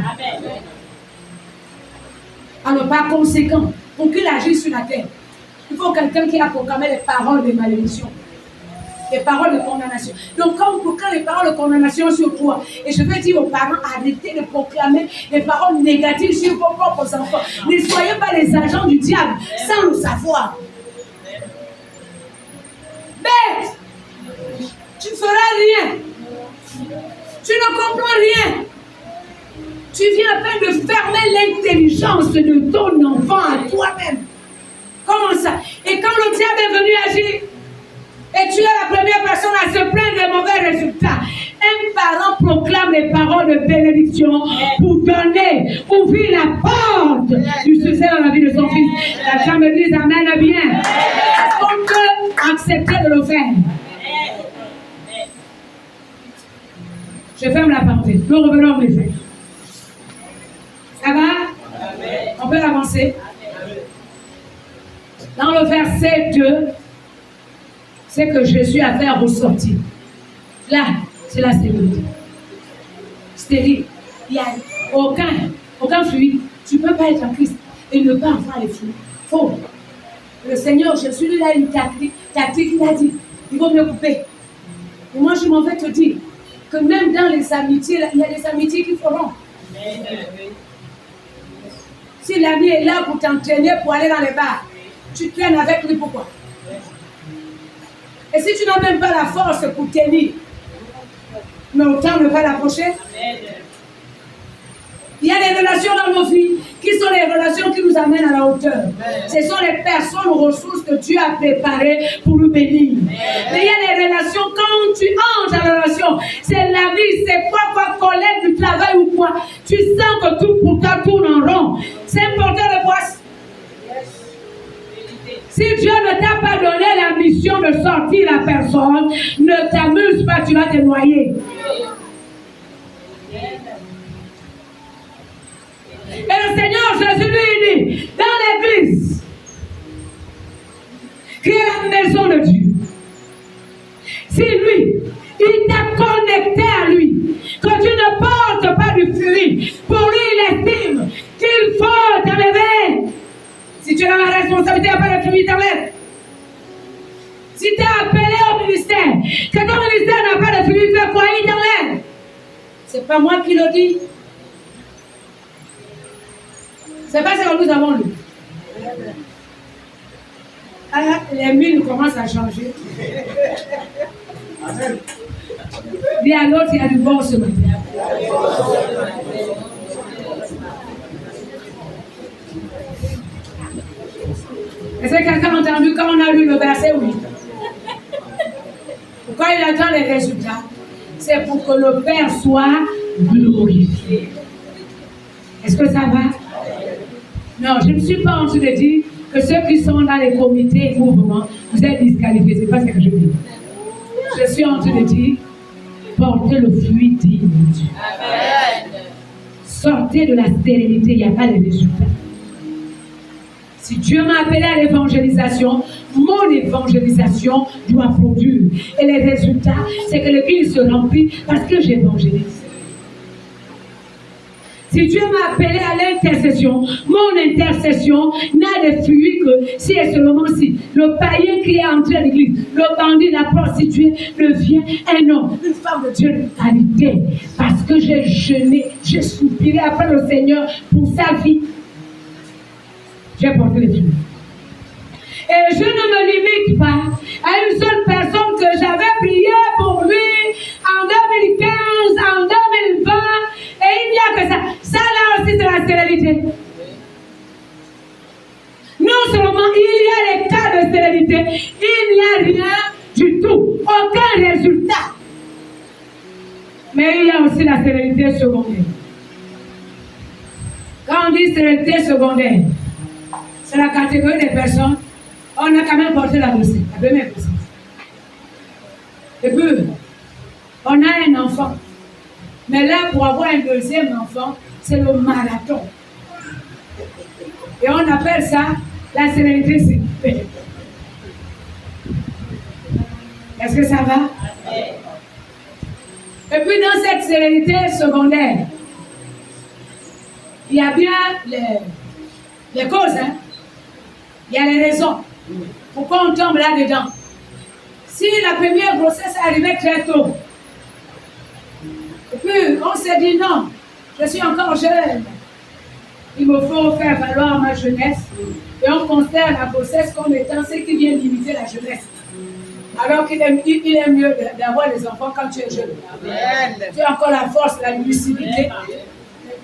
[SPEAKER 1] Alors, par conséquent, pour qu'il agisse sur la terre, il faut quelqu'un qui a proclamé les paroles de malédiction. Les paroles de condamnation. Donc, quand on proclame les paroles de condamnation sur toi, et je veux dire aux parents, arrêtez de proclamer des paroles négatives sur vos propres enfants. Ne soyez pas les agents du diable sans le savoir. Bête, tu ne feras rien. Tu ne comprends rien. Tu viens à peine de fermer l'intelligence de ton enfant à toi-même. Comment ça? Et quand le diable est venu agir, et tu es la première personne à se plaindre des mauvais résultats. Un parent proclame les paroles de bénédiction pour donner, ouvrir la porte du succès dans la vie de son fils. La femme me dit amen bien. Est-ce qu'on peut accepter de le faire? Je ferme la parenthèse. Nous revenons au message. Ça va? On peut avancer. Dans le verset 2, c'est que Jésus a fait ressortir. Là, c'est la stérilité. Stérile. Il n'y a aucun fluide. Tu ne peux pas être en Christ et ne pas avoir les fluides. Faux. Le Seigneur Jésus, lui, il a une tactique. Il a dit, il faut me couper. Et moi, je m'en vais te dire que même dans les amitiés, il y a des amitiés qui feront. Si l'ami est là pour t'entraîner, pour aller dans les bars, tu traînes avec lui, pourquoi? Et si tu n'as même pas la force pour tenir, mais autant ne pas l'approcher. Il y a des relations dans nos vies qui sont les relations qui nous amènent à la hauteur. Ce sont les personnes ressources que Dieu a préparées pour nous bénir. Mais il y a des relations, quand tu entres dans la relation, c'est la vie, c'est quoi, collègue du travail ou quoi. Tu sens que tout pour toi tourne en rond. C'est important de voir. Si Dieu ne t'a pas donné la mission de sortir la personne, ne t'amuse pas, tu vas te noyer. Et le Seigneur Jésus lui dit, dans l'église, qui est la maison de Dieu, si lui, il t'a connecté à lui, que tu ne portes pas du fruit, pour lui il estime qu'il faut t'enlever. Si tu as la responsabilité, il n'y a pas de fruit, t'enlève. Si tu es appelé au ministère, que ton ministère n'a pas de fruit, fais quoi, il t'enlève. C'est pas moi qui le dis. C'est pas ce que nous avons lu. Ah, les mines commencent à changer. Dis à l'autre, il y a du bon ce matin. Est-ce que quelqu'un a entendu quand on a lu le verset? Oui. Pourquoi il attend les résultats? C'est pour que le Père soit glorifié. Est-ce que ça va? Non, je ne suis pas en train de dire que ceux qui sont dans les comités et mouvements, vous êtes disqualifiés. Ce n'est pas ce que je dis. Je suis en train de dire, portez le fruit digne de Dieu. Amen. Sortez de la stérilité, il n'y a pas de résultats. Si Dieu m'a appelé à l'évangélisation, mon évangélisation doit produire. Et les résultats, c'est que l'église se remplit parce que j'évangélise. Si Dieu m'a appelé à l'intercession, mon intercession n'a de fruits que si et seulement si le païen qui est entré à l'église, le bandit, la prostituée devient un homme, une femme de Dieu de qualité. Parce que j'ai jeûné, j'ai soupiré après le Seigneur pour sa vie. J'ai porté les fruits. Et je ne me limite pas à une seule personne que j'avais prié pour lui en 2015, en 2020. Et il n'y a que ça. Ça là aussi, c'est la stérilité. Non seulement il y a les cas de stérilité, il n'y a rien du tout. Aucun résultat. Mais il y a aussi la stérilité secondaire. Quand on dit stérilité secondaire, c'est la catégorie des personnes. On a quand même porté la grossesse, la première grossesse. Et puis, on a un enfant. Mais là, pour avoir un deuxième enfant, c'est le marathon. Et on appelle ça la sérénité célibataire. Est-ce que ça va? Et puis, dans cette sérénité secondaire, il y a bien les causes, hein? Il y a les raisons. Pourquoi on tombe là-dedans? Si la première grossesse est arrivée très tôt, et puis on s'est dit non, je suis encore jeune, il me faut faire valoir ma jeunesse, et on considère la grossesse comme étant ce qui vient limiter la jeunesse. Alors qu'il est mieux d'avoir des enfants quand tu es jeune. Tu as encore la force, la lucidité.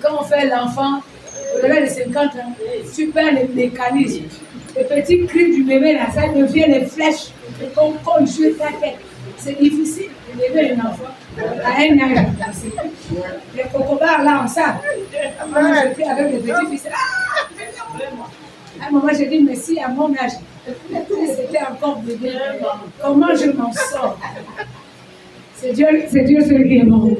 [SPEAKER 1] Quand on fait l'enfant, au-delà de 50 ans, tu perds les mécanismes. Le petit cri du bébé, là, ça devient les flèches qu'on joue ta tête. C'est difficile d'élever un enfant à un âge avancé. Les cocobars, là, en salle. Moi, je pris avec les petits fils. À un moment, j'ai dit, mais si à mon âge, c'était encore bébé, comment je m'en sors? C'est Dieu celui qui est bon.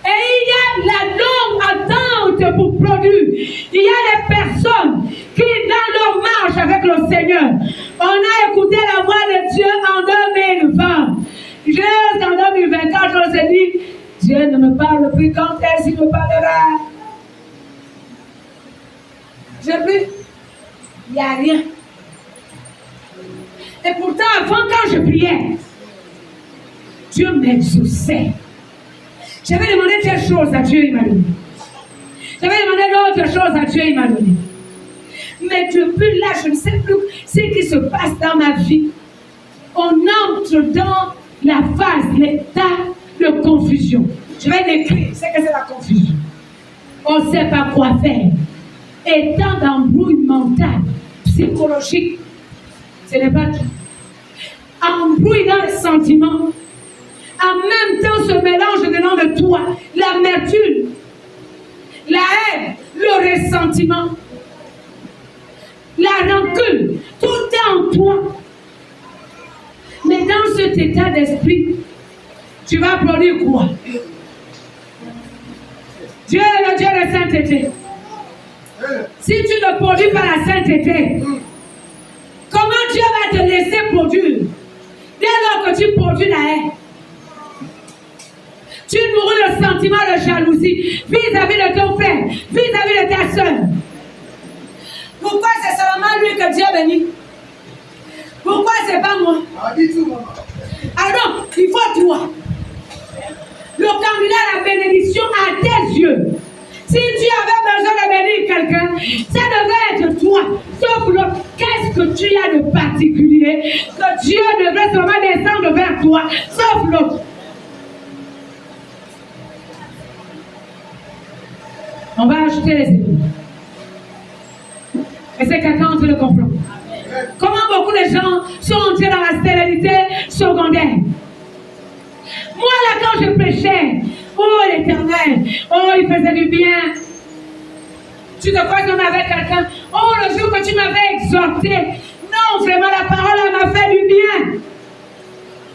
[SPEAKER 1] Et il y a la longue attente pour produire. Il y a des personnes qui, dans leur marche avec le Seigneur, on a écouté la voix de Dieu en 2020. Jusqu'en 2024, on s'est dit, Dieu ne me parle plus, quand est-ce qu'il me parlera? J'ai vu, il n'y a rien. Et pourtant, avant, quand je priais, Dieu m'exauçait. J'avais demandé telle chose à Dieu, il m'a donné. J'avais demandé l'autre chose à Dieu, il m'a donné. Mais depuis là, je ne sais plus ce qui se passe dans ma vie. On entre dans la phase, l'état de confusion. Je vais décrire ce que c'est la confusion. On ne sait pas quoi faire. Étant d'embrouille mentale, psychologique, ce n'est pas tout. Embrouille dans les sentiments. En même temps, se mélange dedans de toi l'amertume, la haine, le ressentiment, la rancune, tout est en toi. Mais dans cet état d'esprit, tu vas produire quoi? Dieu est le Dieu de sainteté. Si tu ne produis pas la sainteté, comment Dieu va te laisser produire? Dès lors que tu produis la haine, tu nourris le sentiment de jalousie vis-à-vis de ton frère, vis-à-vis de ta soeur. Pourquoi c'est seulement lui que Dieu bénit? Pourquoi c'est pas moi? Ah non, il faut toi. le candidat à la bénédiction à tes yeux. Si tu avais besoin de bénir quelqu'un, ça devait être toi. Sauf l'autre, qu'est-ce que tu as de particulier que Dieu devrait seulement descendre vers toi, sauf l'autre. On va ajouter les ennemis. Et c'est quelqu'un entre le complot. Comment beaucoup de gens sont entrés dans la stérilité secondaire. Moi là quand je prêchais, oh l'Éternel, oh il faisait du bien. Tu te crois qu'on avait quelqu'un, oh le jour que tu m'avais exhorté, non vraiment la parole elle m'a fait du bien.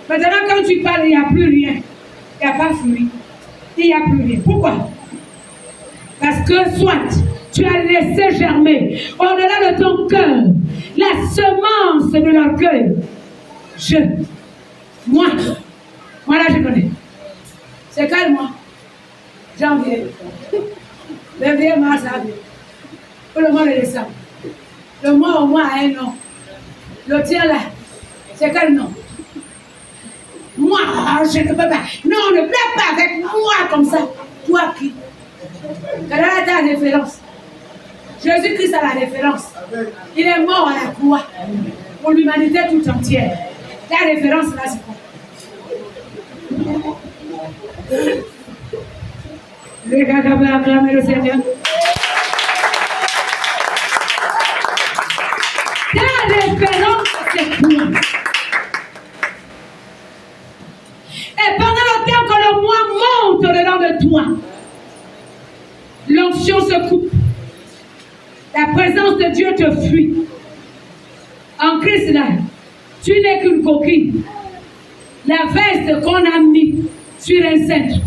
[SPEAKER 1] Maintenant quand tu parles, il n'y a plus rien. Il n'y a pas fruit. Il n'y a plus rien. Pourquoi? Parce que soit tu as laissé germer au-delà de ton cœur la semence de l'orgueil. Moi là je connais. C'est quel mois? Janvier. Février, mars, avril. Pour le mois de décembre. Le mois au moins a un nom. Le tien là, c'est quel nom? Moi, je ne peux pas. Non, ne plaît pas avec moi comme ça. Toi qui? Quelle est ta référence? Jésus-Christ a la référence. Il est mort à la croix pour l'humanité tout entière. Ta référence là, c'est quoi? Les gars qui veulent acclamer le Seigneur. Ta référence, c'est quoi? Et pendant le temps que le mois monte au-dedans de toi, l'onction se coupe. La présence de Dieu te fuit. En Christ, là, tu n'es qu'une coquille. La veste qu'on a mis sur un cintre,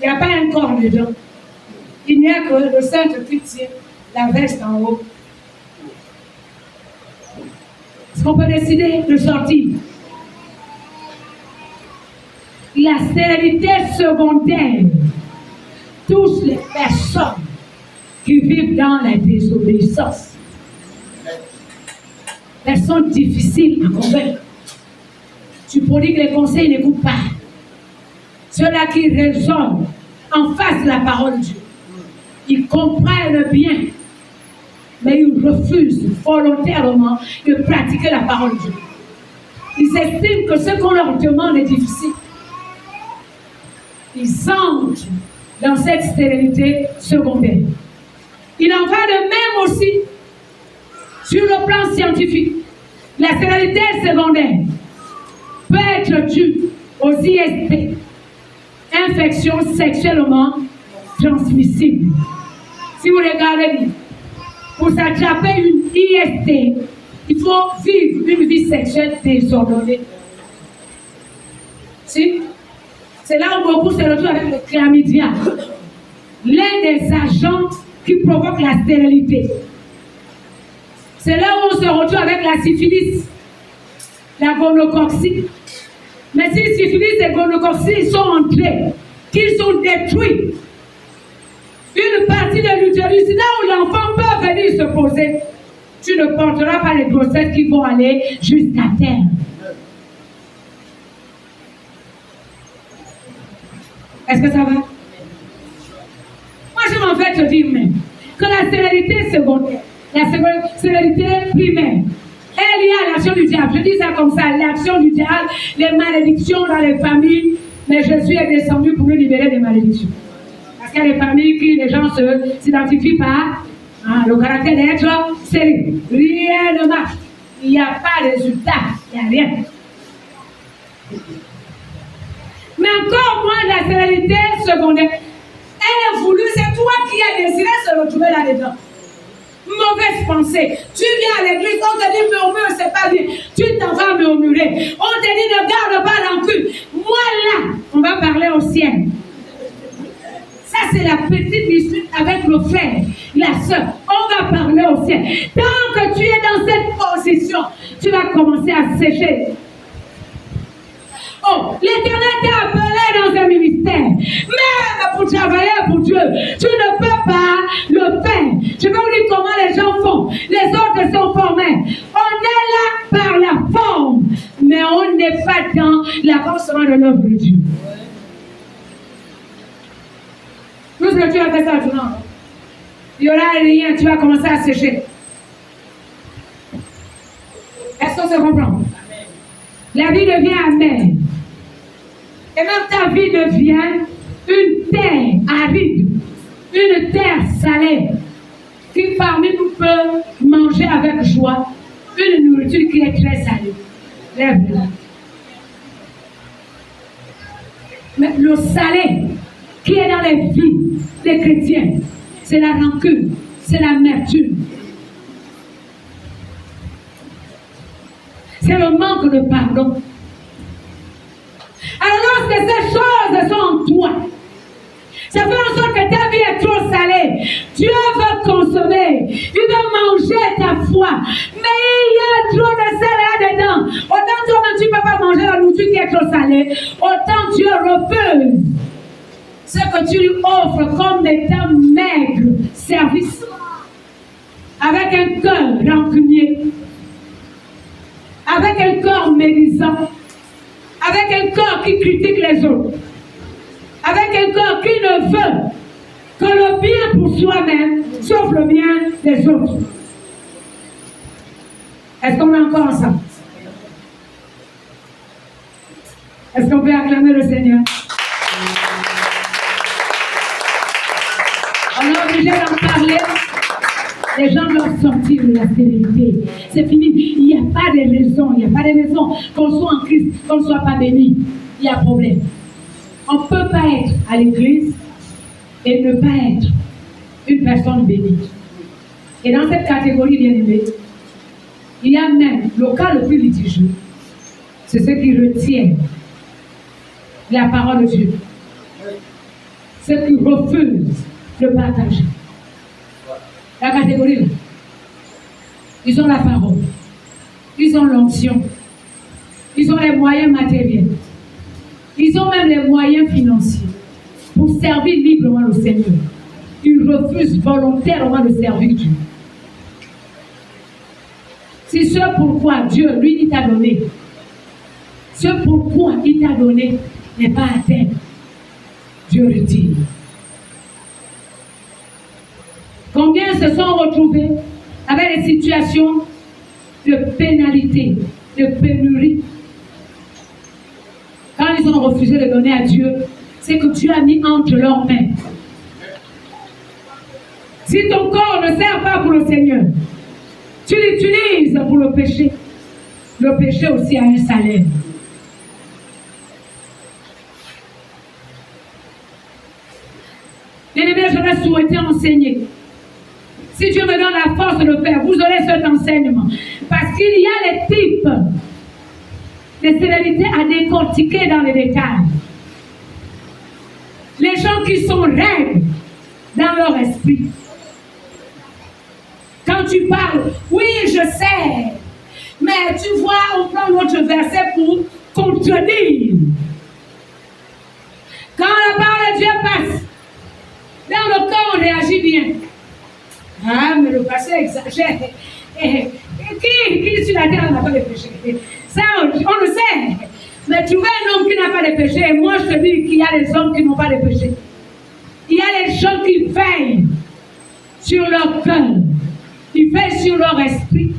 [SPEAKER 1] il n'y a pas un corps dedans. Il n'y a que le cintre qui tient la veste en haut. Est-ce qu'on peut décider de sortir? La stérilité secondaire touche les personnes qui vivent dans la désobéissance. Personnes difficiles à convaincre. Tu prodigues les conseils, n'écoute pas. Ceux-là qui raisonnent en face de la parole de Dieu, ils comprennent bien, mais ils refusent volontairement de pratiquer la parole de Dieu. Ils estiment que ce qu'on leur demande est difficile. Ils entrent dans cette stérilité secondaire. Il en va de même aussi sur le plan scientifique. La stérilité secondaire peut être due aux IST, infections sexuellement transmissibles. Si vous regardez bien, pour s'attraper une IST, il faut vivre une vie sexuelle désordonnée. Si? C'est là où beaucoup se retrouvent avec le chlamydia, l'un des agents qui provoque la stérilité. C'est là où on se retrouve avec la syphilis, la gonococcie. Mais si syphilis et gonococcie sont entrés, qu'ils sont détruits, une partie de l'utérus, là où l'enfant peut venir se poser, tu ne porteras pas les grossesses qui vont aller jusqu'à terre. Est-ce que ça va? Moi, je m'en vais te dire même que la stérilité secondaire, la stérilité primaire, est liée à l'action du diable. Je dis ça comme ça, l'action du diable, les malédictions dans les familles. Mais Jésus est descendu pour nous libérer des malédictions. Parce qu'il y a des familles qui les gens ne s'identifient pas. Le caractère d'être sérieux. Rien ne marche. Il n'y a pas de résultat. Il n'y a rien. Mais encore moins la stérilité secondaire. Elle est voulue, c'est toi qui as désiré se retrouver là-dedans. Mauvaise pensée. Tu viens à l'église, on te dit murmure, c'est pas bien. Tu t'en vas murmurer. On te dit ne garde pas rancune. Moi là, on va parler au ciel. Ça c'est la petite dispute avec le frère, la soeur. On va parler au ciel. Tant que tu es dans cette position, tu vas commencer à sécher. Oh, l'Éternel t'a appelé dans un ministère. Même pour travailler pour Dieu, tu ne peux pas le faire. Je vais vous dire comment les gens font. Les autres sont formés. On est là par la forme, mais on n'est pas dans l'avancement de l'œuvre de Dieu. que tu vas faire ça maintenant. Il n'y aura rien, tu vas commencer à sécher. Est-ce qu'on se comprend? La vie devient amère. Et même ta vie devient une terre aride, une terre salée, qui parmi nous peut manger avec joie une nourriture qui est très salée. Lève-la. Mais le salé qui est dans les vies des chrétiens, c'est la rancune, c'est l'amertume. C'est le manque de pardon. Alors lorsque ces choses sont en toi, ça fait en sorte que ta vie est trop salée. Dieu veut consommer, il veut manger ta foi. Mais il y a trop de sel là-dedans. Autant toi-même tu ne peux pas manger la nourriture qui est trop salée, autant Dieu refuse ce que tu lui offres comme étant maigre service. Avec un cœur rancunier, avec un cœur médisant, avec un cœur qui critique les autres, avec un cœur qui ne veut que le bien pour soi-même, sauf le bien des autres. Est-ce qu'on est encore ensemble? Est-ce qu'on peut acclamer le Seigneur? On est obligé d'en parler. Les gens doivent sortir de la stérilité. C'est fini. Il n'y a pas de raison. Il n'y a pas de raison qu'on soit en Christ, qu'on ne soit pas béni. Il y a problème. On ne peut pas être à l'église et ne pas être une personne bénie. Et dans cette catégorie, bien aimée, il y a même le cas le plus litigieux. C'est ceux qui retiennent la parole de Dieu. Ceux qui refusent de partager. La catégorie là. Ils ont la parole. Ils ont l'onction. Ils ont les moyens matériels. Ils ont même les moyens financiers pour servir librement le Seigneur. Ils refusent volontairement de servir Dieu. C'est ce pourquoi Dieu, lui, il t'a donné. Ce pourquoi il t'a donné n'est pas atteint. Dieu retire. Combien se sont retrouvés avec des situations de pénalité, de pénurie? Quand ils ont refusé de donner à Dieu, c'est que Dieu a mis entre leurs mains. Si ton corps ne sert pas pour le Seigneur, tu l'utilises pour le péché. Le péché aussi a un salaire. Bien-aimés, je vais souhaiter enseigner. Si Dieu me donne la force de le faire, vous aurez cet enseignement. Parce qu'il y a les types de stérilité à décortiquer dans les détails. Les gens qui sont raides dans leur esprit. Quand tu parles, oui, je sais, mais tu vois, on prend l'autre verset pour contredire. Quand la parole de Dieu passe, dans le corps, on réagit bien. Ah, mais le passé exagère. Qui sur la terre n'a pas de péché? Ça, on le sait. Mais trouver un homme qui n'a pas de péché, et moi je te dis qu'il y a des hommes qui n'ont pas de péché. Il y a les gens qui veillent sur leur cœur. Ils veillent sur leur esprit.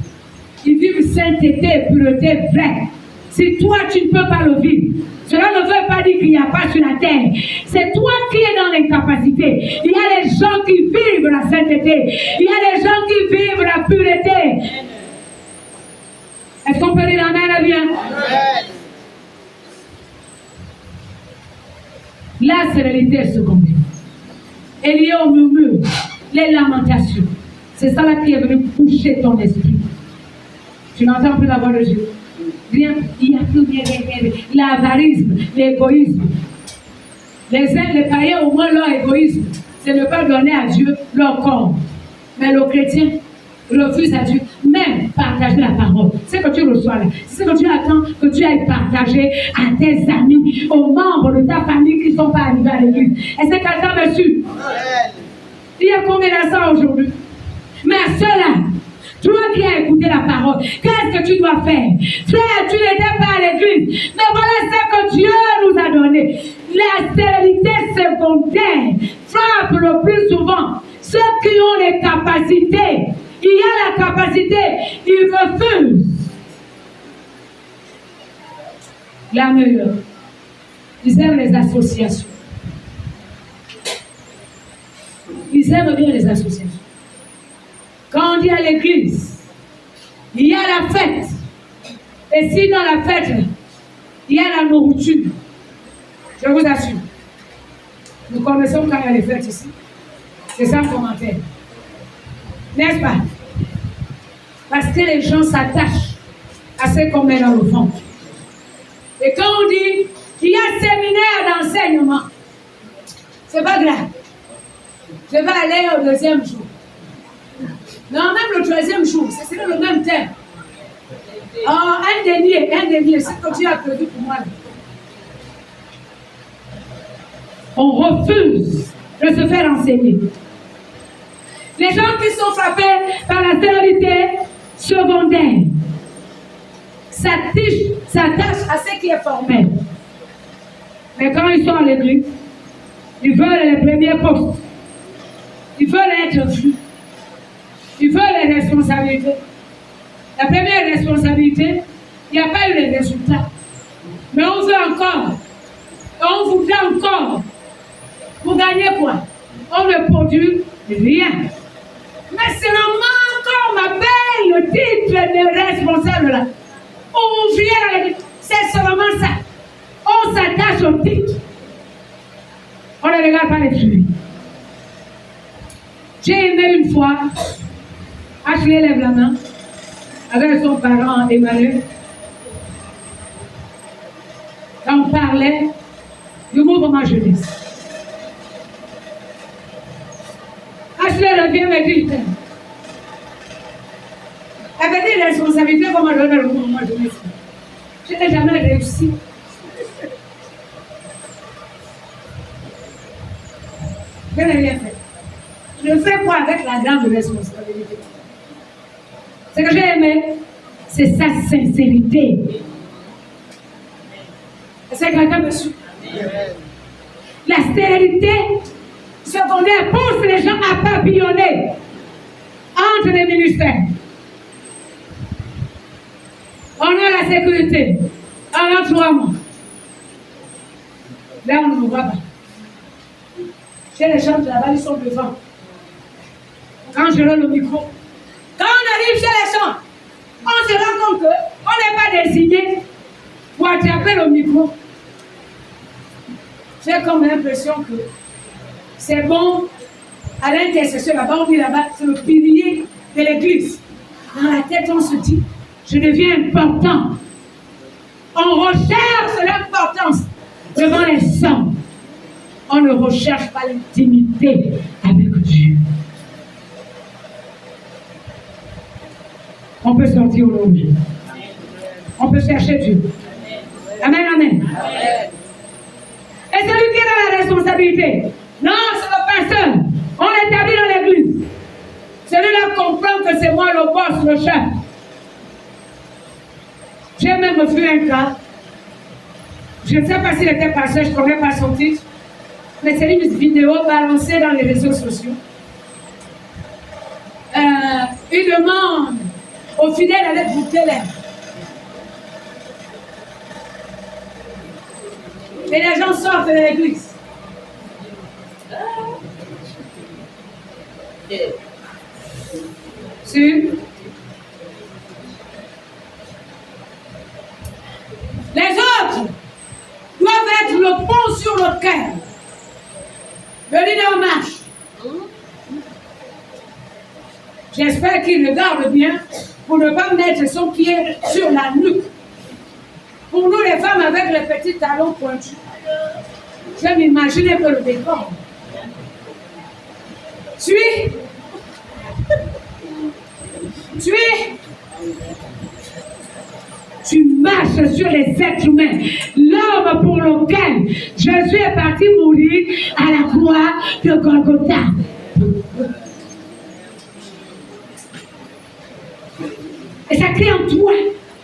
[SPEAKER 1] Ils vivent sainteté et pureté vraie. Si toi tu ne peux pas le vivre, cela ne veut pas dire qu'il n'y a pas sur la terre. C'est toi qui es dans l'incapacité. Il y a les gens qui vivent la sainteté. Il y a les gens qui vivent la pureté. Est-ce qu'on peut dire amen à bien? La sérénité est secondaire. Elle est au murmure, les lamentations. C'est ça là qui est venu coucher ton esprit. Tu n'entends plus la voix de Dieu. Rien, il n'y a plus rien, l'avarisme, l'égoïsme. Les païens, au moins leur égoïsme, c'est ne pas donner à Dieu leur corps. Mais le chrétien refuse à Dieu, même partager la parole. C'est que tu reçois là. C'est que tu attends que tu ailles partager à tes amis, aux membres de ta famille qui ne sont pas arrivés à l'église. Est-ce que quelqu'un me suit? Il y a combien de ça aujourd'hui? Mais à cela, toi qui as écouté la parole, qu'est-ce que tu dois faire? Frère, tu n'étais pas à l'église, mais voilà ce que Dieu nous a donné. La stérilité secondaire. frappe le plus souvent ceux qui ont les capacités. Il y a la capacité, ils refusent. La meilleure. Ils aiment les associations. Ils aiment bien les associations. Quand on dit à l'église, il y a la fête. Et si dans la fête, il y a la nourriture, je vous assure, nous connaissons quand il y a les fêtes ici. C'est ça le commentaire. N'est-ce pas? Parce que les gens s'attachent à ce qu'on met dans le ventre. Et quand on dit qu'il y a séminaire d'enseignement, c'est pas grave. Je vais aller au deuxième jour. Non, même le troisième jour, c'est le même thème. Oh, un dénier, c'est ce que Dieu a prévu pour moi. On refuse de se faire enseigner. Les gens qui sont frappés par la stérilité secondaire s'attachent à ce qui est formel. Mais quand ils sont à l'église, ils veulent les premiers postes. Ils veulent être vus. Ils veulent les responsabilités. La première responsabilité, il n'y a pas eu les résultats. Mais on veut encore. On voudrait encore. Pour gagner quoi? On ne produit rien. Mais seulement quand on m'appelle le titre de responsable là, on vient à l'église. C'est seulement ça. On s'attache au titre. On ne regarde pas les fruits. J'ai aimé une fois, Ashley lève la main, avec son parent Emmanuel, quand on parlait du mouvement jeunesse. Ashley revient me dire, elle avait des responsabilités pour me donner le mouvement jeunesse. Je n'ai jamais réussi. Je n'ai rien fait. Je fais quoi avec la grande responsabilité? Ce que j'ai aimé, c'est sa sincérité. Est-ce que quelqu'un me suit? La stérilité secondaire pousse les gens à papillonner entre les ministères. On a la sécurité. On a 3 mois. Là, on ne nous voit pas. Chez les gens de là-bas, ils sont devant. Quand je donne le micro, quand on arrive chez les gens, on se rend compte qu'on n'est pas désigné pour attraper le micro. J'ai comme l'impression que c'est bon à l'intercession là-bas, on dit là-bas, c'est le pilier de l'église. Dans la tête, on se dit, je deviens important. On recherche l'importance devant les hommes. On ne recherche pas l'intimité avec Dieu. On peut sortir au nom de Dieu. On peut chercher Dieu. Amen, amen. Et celui qui est dans la responsabilité, non, c'est le pasteur. On l'établit dans l'église. Celui-là comprend que c'est moi le boss, le chef. J'ai même vu un cas. Je ne sais pas s'il était pasteur, je ne connais pas son titre. Mais c'est une vidéo balancée dans les réseaux sociaux. Il demande aux fidèles avec goûter l'air. Et les gens sortent de l'église. Sur les autres doivent être le pont sur lequel le leader marche. J'espère qu'il regarde bien pour ne pas mettre son pied sur la nuque. Pour nous, les femmes avec les petits talons pointus, je m'imagine un peu le décor. Tu marches sur les êtres humains. L'homme pour lequel Jésus est parti mourir à la croix de Golgotha. Et ça crée en toi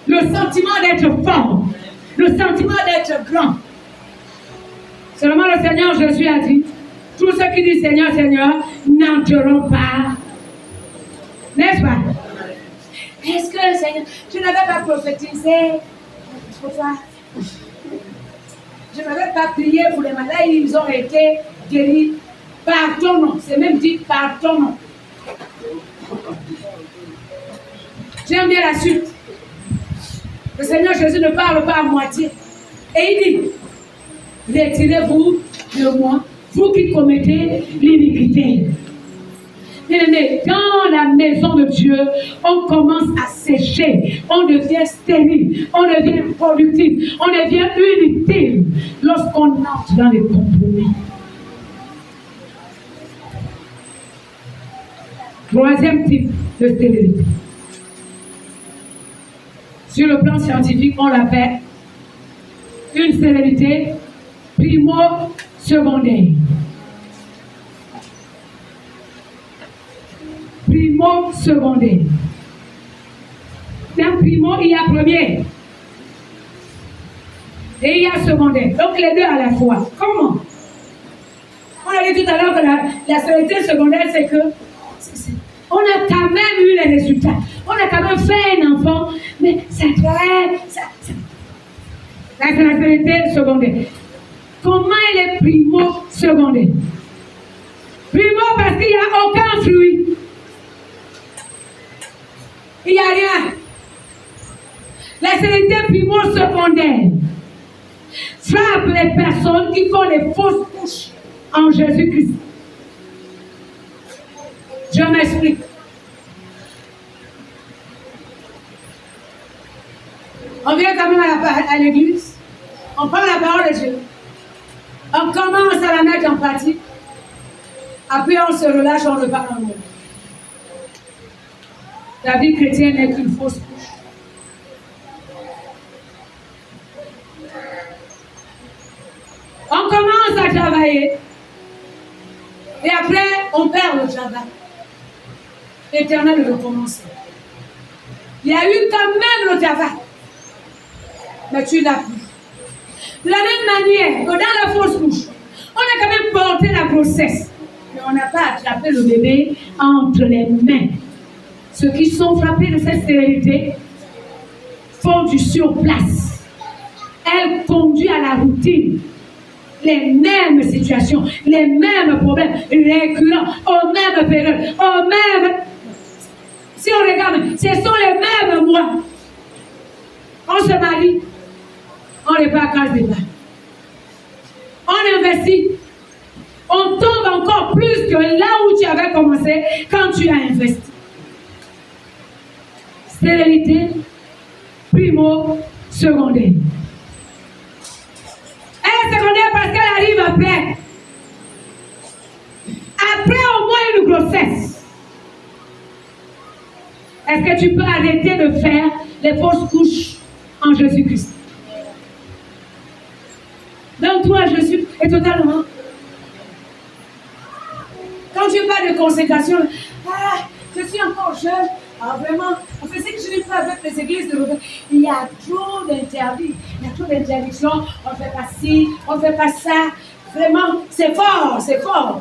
[SPEAKER 1] le sentiment d'être fort, le sentiment d'être grand. Seulement le Seigneur Jésus a dit, Tous ceux qui disent Seigneur, Seigneur, n'entreront pas. N'est-ce pas? Est-ce que, Seigneur, tu n'avais pas prophétisé pour toi? Je n'avais pas prié pour les malades, ils ont été guéris par ton nom. C'est même dit par ton nom. J'aime bien la suite. Le Seigneur Jésus ne parle pas à moitié. Et il dit, retirez-vous de moi, vous qui commettez l'iniquité. Bien-aimés, dans la maison de Dieu, on commence à sécher, on devient stérile, on devient productif, on devient inutile lorsqu'on entre dans les compromis. Troisième type de stérilité. Sur le plan scientifique, on l'appelle une stérilité primo-secondaire. Primo-secondaire. Dans primo, il y a premier. Et il y a secondaire. Donc les deux à la fois. Comment? On a dit tout à l'heure que la stérilité secondaire, c'est que on a quand même eu les résultats. On a quand même fait un enfant, mais ça traîne. La stérilité secondaire. Comment elle est primo-secondaire? Primo parce qu'il n'y a aucun fruit. Il n'y a rien. La stérilité primo-secondaire frappe les personnes qui font les fausses couches en Jésus-Christ. Je m'explique. On vient quand même à l'église, on prend la parole de Dieu, on commence à la mettre en pratique, après on se relâche, on repart en monde. La vie chrétienne n'est qu'une fausse couche. On commence à travailler, et après on perd le travail. L'Éternel recommence. Il y a eu quand même le travail, mais tu l'as plus. De la même manière que dans la fausse couche, on a quand même porté la grossesse, mais on n'a pas attrapé le bébé entre les mains. Ceux qui sont frappés de cette stérilité font du surplace. Elle conduit à la routine. Les mêmes situations, les mêmes problèmes récurrents, aux mêmes périodes, aux mêmes... Si on regarde, ce sont les mêmes mois. On se marie, on n'est pas à case des bas. On investit, on tombe encore plus que là où tu avais commencé quand tu as investi. Stérilité, primo, secondaire. Elle est secondaire parce qu'elle arrive après. Après au moins une grossesse. Est-ce que tu peux arrêter de faire les fausses couches en Jésus-Christ? Donc toi, Jésus est totalement... Quand tu parles de consécration, je suis encore jeune, vraiment, on fait ce que je n'ai pas avec les églises de Robert. Il y a trop d'interdits, il y a trop d'interdictions, on ne fait pas ci, on ne fait pas ça. Vraiment, c'est fort, c'est fort.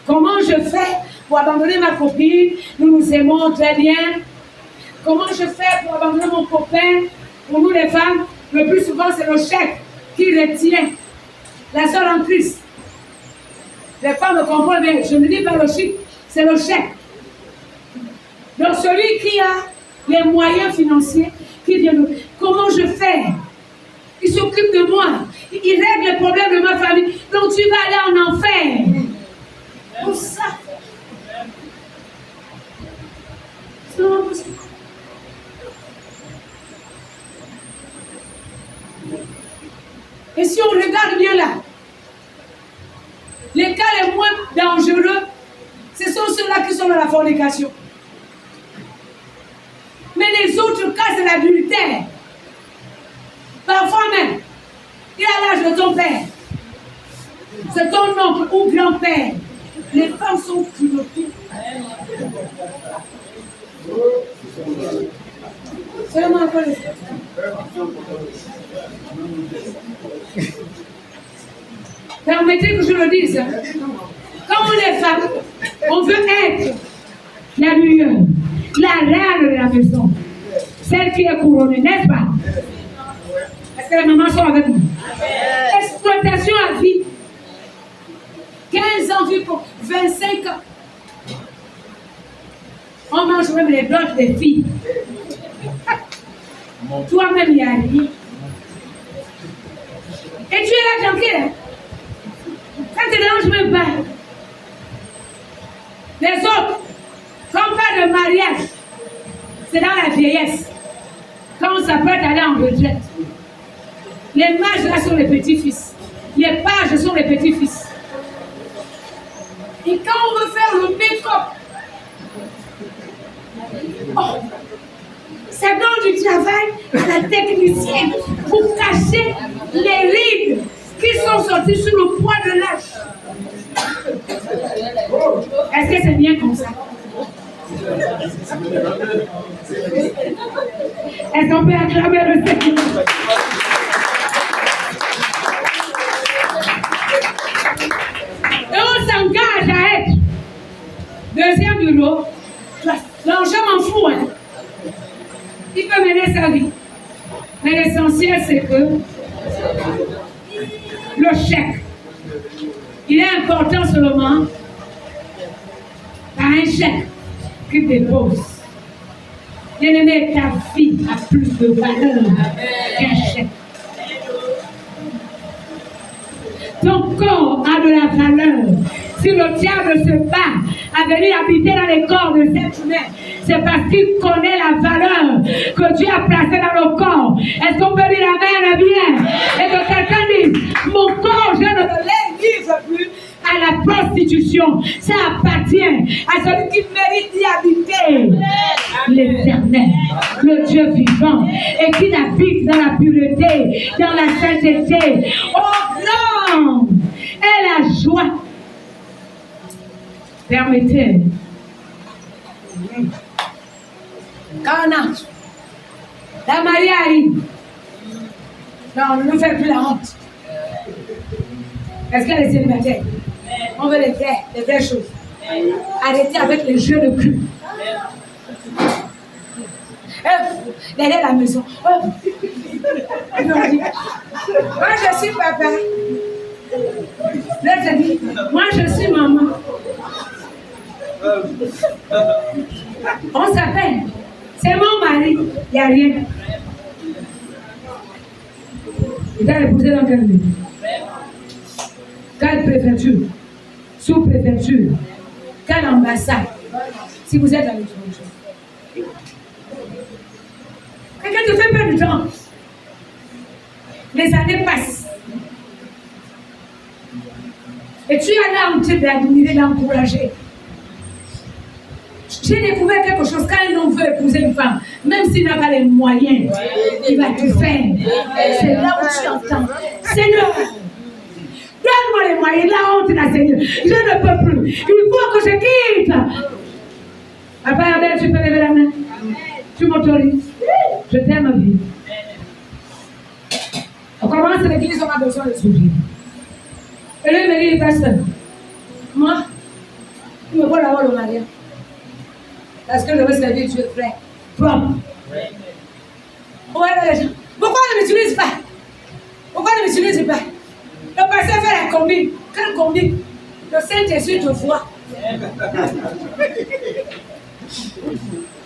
[SPEAKER 1] Comment je fais pour abandonner ma copine? Nous nous aimons très bien. Comment je fais pour abandonner mon copain? Pour nous les femmes, le plus souvent c'est le chèque qui retient la sœur en Christ. Les femmes me comprennent bien, je ne dis pas le chiffre, c'est le chèque. Donc celui qui a les moyens financiers, qui vient de... Comment je fais? Il s'occupe de moi, il règle les problèmes de ma famille. Donc tu vas aller en enfer. Pour ça. C'est pas possible. Et si on regarde bien là, les cas les moins dangereux, ce sont ceux-là qui sont dans la fornication. Mais les autres cas, c'est l'adultère. Parfois même, il a l'âge de ton père. C'est ton oncle ou grand-père. Les femmes sont culottées. Seulement encore les femmes. Permettez que je le dise. Hein. Quand on est femme, on veut être la lueur, la reine de la maison, celle qui est couronnée, n'est-ce pas? Est-ce que les mamans sont avec nous? Exploitation à vie. 15 ans, vie pour 25 ans. On mange même les blocs des filles. Toi-même, il y a rien. Et tu es là tranquille. Hein? Ça ne te dérange même pas. Les autres, quand on parle de mariage, c'est dans la vieillesse. Quand on s'apprête à aller en retraite. Les mages là sont les petits-fils. Les pages sont les petits-fils. Et quand on veut faire le make-up, oh, ça donne du travail à la technicienne pour cacher les rides qui sont sorties sur le poids de l'âge. Est-ce que c'est bien comme ça? Est-ce qu'on peut acclamer le Seigneur? Et on s'engage à être deuxième bureau. L'argent m'en fout, hein. Il peut mener sa vie. Mais l'essentiel, c'est que le chèque, il est important seulement par un chèque qu'il dépose. Bien-aimé, ta vie a plus de valeur qu'un chèque. Ton corps a de la valeur. Si le diable se bat à venir habiter dans les corps de cet humain, c'est parce qu'il connaît la valeur que Dieu a placée dans le corps. Est-ce qu'on peut dire amen bien? Et que quelqu'un dise, mon corps, je ne le livre plus à la prostitution. Ça appartient à celui qui mérite d'y habiter. L'Éternel, le Dieu vivant, et qui habite dans la pureté, dans la sainteté. Oh non! Et la joie. Permettez. Quand on entre, la mariée arrive. Non, ne nous fait plus la honte. Est-ce qu'elle est célibataire? On veut les vraies choses. Arrêtez avec les jeux de cul. Derrière la maison. Moi, je suis papa. L'autre dit, moi, je suis maman. On s'appelle. C'est mon mari. Il n'y a rien. Il t'a épousé dans quel lieu? Quelle préfecture? Sous-préfecture? Quelle ambassade? Si vous êtes à l'étranger. Quelqu'un te fait perdre du temps. Les années passent. Et tu as là en train d'admirer, d'encourager. J'ai découvert quelque chose. Quand un homme veut épouser une femme, même s'il n'a pas les moyens, il va tout faire. C'est là où tu entends. Seigneur, donne-moi les moyens. La honte, la Seigneur. Je ne peux plus. Il faut que je quitte. Papa Abel, tu peux lever la main. Tu m'autorises. Je t'aime, ma vie. On commence l'église, on a besoin de sourire. Et là, il me dit, pasteur, moi, il me faut d'abord le mariage. Parce que je veux servir Dieu frère, propre. Ouais, les gens. Pourquoi ne m'utilise pas? Pourquoi ne m'utilise pas? Le pasteur fait la combine. Quelle combine? Le Saint-Esprit te voit.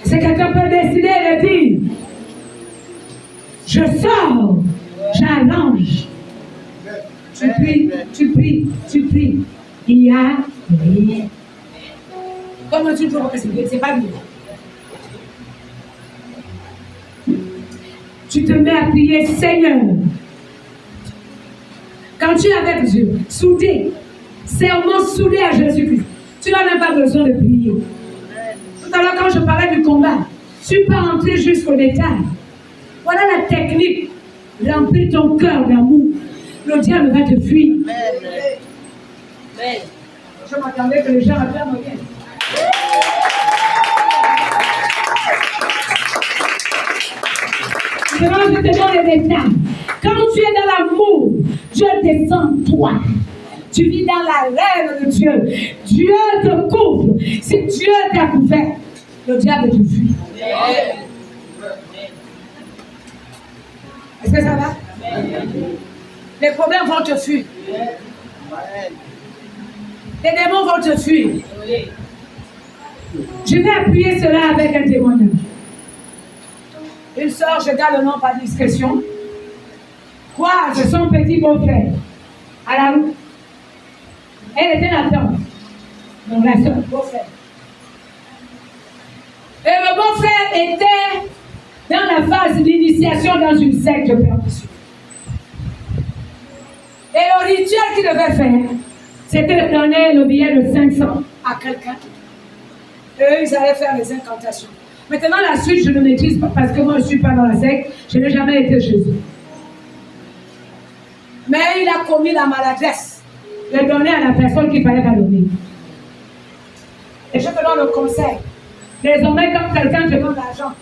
[SPEAKER 1] Si quelqu'un peut décider de dire, je sors, j'allonge. Tu pries, tu pries, tu pries. Il n'y a rien. Comme tu dois c'est pas bien. Tu te mets à prier, Seigneur. Quand tu es avec Dieu, soudé, serment soudé à Jésus-Christ, tu n'as même pas besoin de prier. Tout à l'heure, quand je parlais du combat, tu peux entrer jusqu'au détail. Voilà la technique. Remplis ton cœur d'amour. Le diable va te fuir. Je m'attendais que les gens acclament bien. Je te donne les détails. Quand tu es dans l'amour, Dieu descend en toi. Tu vis dans la reine de Dieu. Dieu te couvre. Si Dieu t'a couvert, le diable te fuit. Est-ce que ça va? Les problèmes vont te fuir. Les démons vont te fuir. Je vais appuyer cela avec un témoignage. Une soeur, je garde le nom par discrétion, croise son petit beau-frère à la route. Elle était là-dedans. Donc la soeur, beau-frère. Et le beau-frère était dans la phase d'initiation dans une secte de perdition. Et le rituel qu'il devait faire, c'était de donner le billet de 500 à quelqu'un. Et eux, ils allaient faire les incantations. Maintenant, la suite, je ne maîtrise pas parce que moi, je ne suis pas dans la secte. Je n'ai jamais été chez eux. Mais il a commis la maladresse de donner à la personne qu'il ne fallait pas donner. Et je te donne le conseil. Désormais, quand quelqu'un te donne l'argent,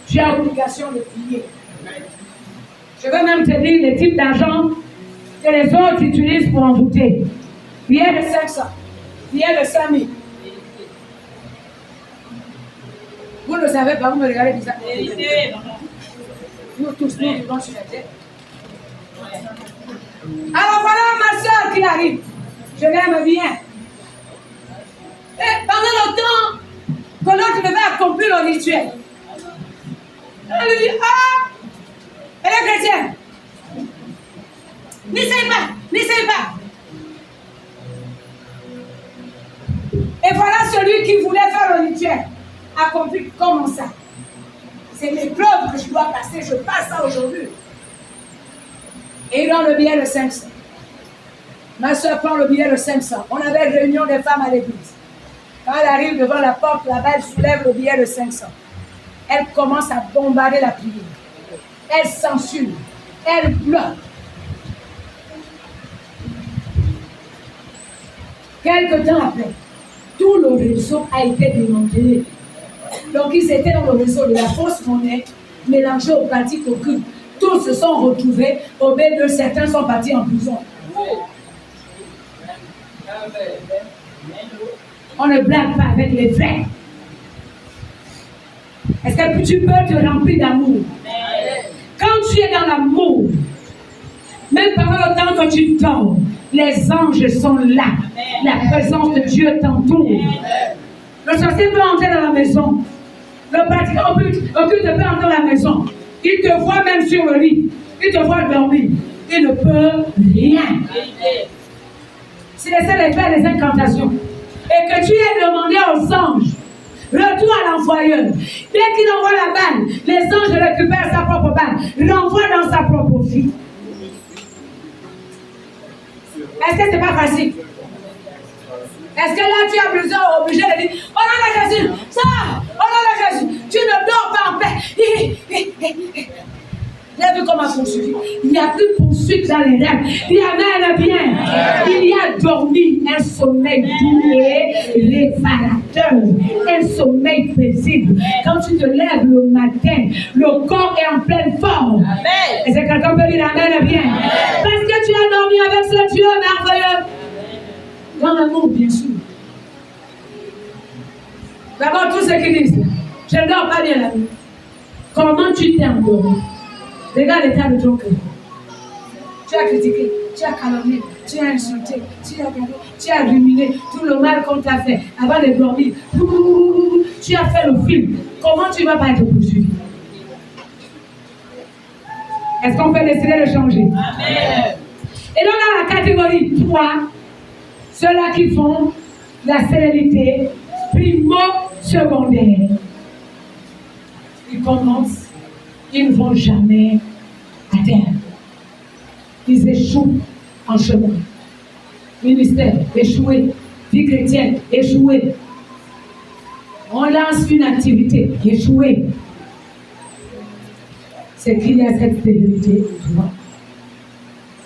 [SPEAKER 1] tu as l'obligation de payer. Je veux même te dire les types d'argent que les autres utilisent pour envoûter. Billet de 500, billet de 5000. Vous ne savez pas, vous me regardez bizarre. Nous tous, nous vivons sur la terre. Alors voilà ma soeur qui arrive. Je l'aime bien. Et pendant le temps que l'autre devait accomplir le rituel, elle lui dit, ah, elle est chrétienne. N'essaye pas, n'essaye pas. Et voilà celui qui voulait faire le rituel. Accompli comment ça? C'est l'épreuve que je dois passer, je passe ça aujourd'hui. Et il donne le billet de 500. Ma soeur prend le billet de 500. On avait une réunion des femmes à l'église. Quand elle arrive devant la porte, là-bas, elle soulève le billet de 500. Elle commence à bombarder la prière. Elle censure. Elle pleure. Quelque temps après, tout le réseau a été démantelé. Donc, ils étaient dans le réseau de la fausse monnaie, mélangés aux pratiques occultes. Tous se sont retrouvés, au B de certains sont partis en prison. On ne blague pas avec les vrais. Est-ce que tu peux te remplir d'amour? Quand tu es dans l'amour, même pendant le temps que tu dors, les anges sont là. La présence de Dieu t'entoure. Le sorcier peut entrer dans la maison. Le pratiquant occulte peut entrer dans la maison. Il te voit même sur le lit. Il te voit dormir. Il ne peut rien. C'est laisser les faire des incantations. Et que tu aies demandé aux anges, retour à l'envoyeur. Dès qu'il envoie la balle, les anges récupèrent sa propre balle, l'envoient dans sa propre vie. Est-ce que ce n'est pas facile? Est-ce que là tu as besoin obligé de dire, oh non, là Jésus, ça, oh non, là Jésus, tu ne dors pas en paix. Vous avez vu comment poursuivre? Il n'y a plus de poursuite dans les rêves. Il y a même bien. Il y a dormi un sommeil doux et réparateur. Un sommeil paisible. Quand tu te lèves le matin, le corps est en pleine forme. Amen. Est-ce que quelqu'un peut dire amen bien? Parce que tu as dormi avec ce Dieu merveilleux. Dans l'amour, bien sûr. D'abord, tous ceux qui disent, je ne dors pas bien la nuit. Comment tu t'es endormi? Regarde l'état de ton cœur. Tu as critiqué, tu as calomnié, tu as insulté, tu as ruminé tout le mal qu'on t'a fait avant de dormir. Tu as fait le film. Comment tu ne vas pas être poursuivi? Est-ce qu'on peut décider de changer? Amen. Et donc dans la catégorie 3, ceux-là qui font la sérénité primo-secondaire. Ils commencent. Ils ne vont jamais à terre. Ils échouent en chemin. Ministère, échoué. Vie chrétienne, échoué. On lance une activité, échoué. C'est qu'il y a cette fidélité en toi.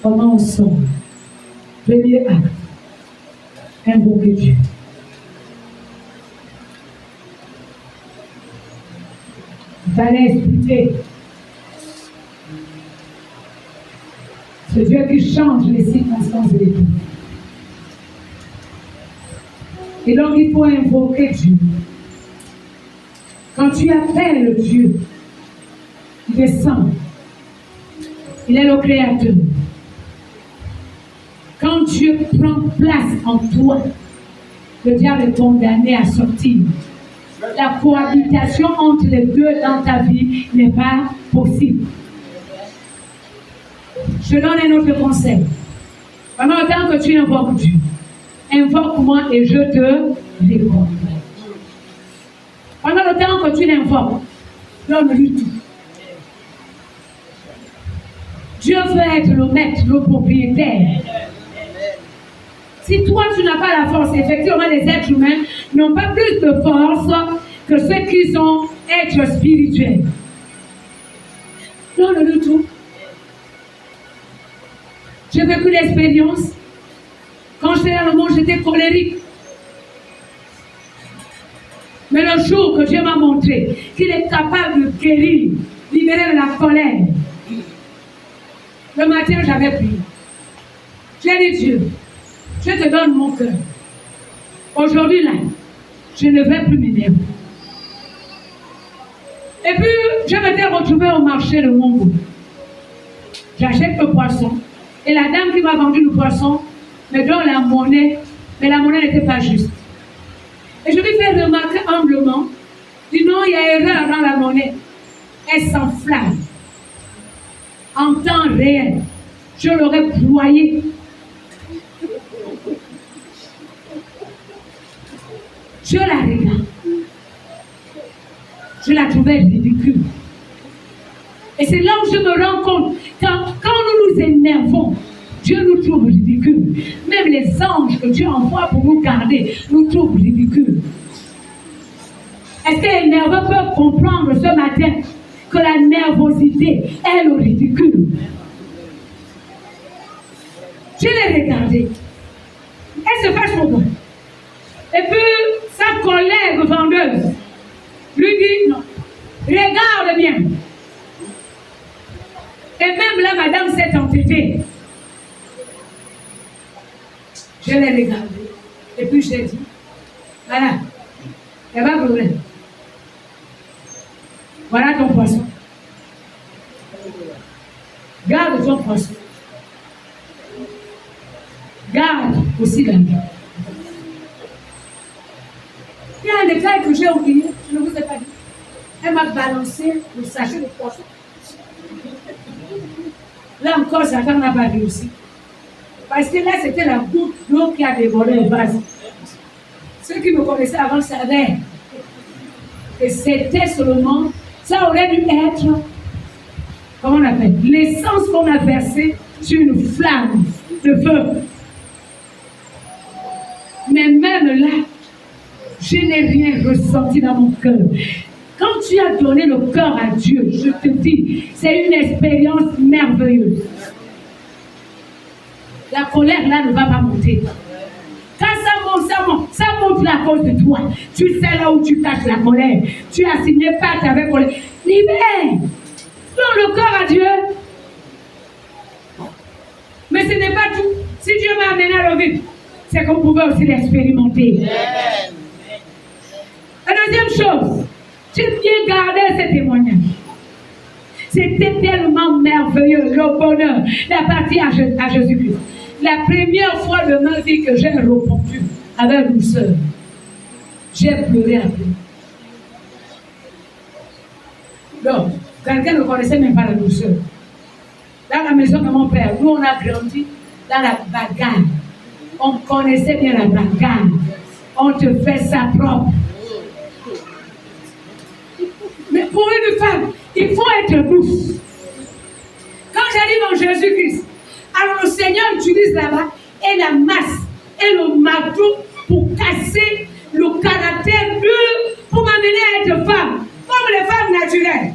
[SPEAKER 1] Comment on sort? Premier acte. Invoquer Dieu. Il fallait expliquer. C'est Dieu qui change les circonstances de l'époque. Et donc, il faut invoquer Dieu. Quand tu appelles Dieu, il descend. Il est le Créateur. Quand Dieu prend place en toi, le diable est condamné à sortir. La cohabitation entre les deux dans ta vie n'est pas possible. Je donne un autre conseil. Pendant le temps que tu invoques Dieu, invoque-moi et je te répondrai. Pendant le temps que tu l'invoques, donne-lui tout. Dieu veut être le maître, le propriétaire. Si toi, tu n'as pas la force, effectivement, les êtres humains n'ont pas plus de force que ceux qui sont êtres spirituels. Donne-lui tout. J'ai vécu l'expérience. Quand j'étais dans le monde, j'étais colérique. Mais le jour que Dieu m'a montré qu'il est capable de guérir, libérer de la colère, le matin, j'avais prié. J'ai dit, Dieu, je te donne mon cœur. Aujourd'hui, là, je ne vais plus m'énerver. Et puis, je m'étais retrouvée au marché de Mongo. J'achète le poisson. Et la dame qui m'a vendu le poisson me donne la monnaie, mais la monnaie n'était pas juste. Et je lui fais remarquer humblement, dis non, il y a erreur dans la monnaie. Elle s'enflamme. En temps réel, je l'aurais broyée. Je la regarde. Je la trouvais ridicule. Et c'est là où je me rends compte, quand nous nous énervons, Dieu nous trouve ridicules. Même les anges que Dieu envoie pour nous garder nous trouvent ridicules. Est-ce que les nerveux peuvent comprendre ce matin que la nervosité est le ridicule? Je l'ai regardée. Elle se fâche pour moi. Et puis, sa collègue vendeuse lui dit non. Regarde bien. Et même là, madame s'est entêtée. Je l'ai regardée. Et puis, je l'ai dit, voilà, il n'y a pas de problème. Voilà ton poisson. Garde ton poisson. Garde aussi la vie. Il y a un détail que j'ai oublié, je ne vous ai pas dit. Elle m'a balancé le sachet de poisson. Là encore, Satan n'a pas réussi. Parce que là, c'était la goutte d'eau qui a dévoré le vase. Ceux qui me connaissaient avant savaient que c'était seulement, ça aurait dû être, comment on appelle, l'essence qu'on a versée sur une flamme de feu. Mais même là, je n'ai rien ressenti dans mon cœur. Quand tu as donné le cœur à Dieu, je te dis, c'est une expérience merveilleuse. La colère là ne va pas monter. Quand ça monte à cause de toi. Tu sais là où tu caches la colère. Tu as signé pacte avec colère. Libère. Donne le cœur à Dieu. Mais ce n'est pas tout. Si Dieu m'a amené à le vivre, c'est qu'on pouvait aussi l'expérimenter. La deuxième chose, j'ai bien gardé ce témoignage. C'était tellement merveilleux, le bonheur, la partie à Jésus-Christ. La première fois de ma vie que j'ai répondu avec douceur, j'ai pleuré un peu. Donc, quelqu'un ne connaissait même pas la douceur. Dans la maison de mon père, nous on a grandi dans la bagarre. On connaissait bien la bagarre. On te fait ça propre. Mais pour une femme, il faut être douce. Quand j'arrive en Jésus-Christ, alors le Seigneur utilise là-bas et la masse et le marteau pour casser le caractère dur pour m'amener à être femme, comme les femmes naturelles.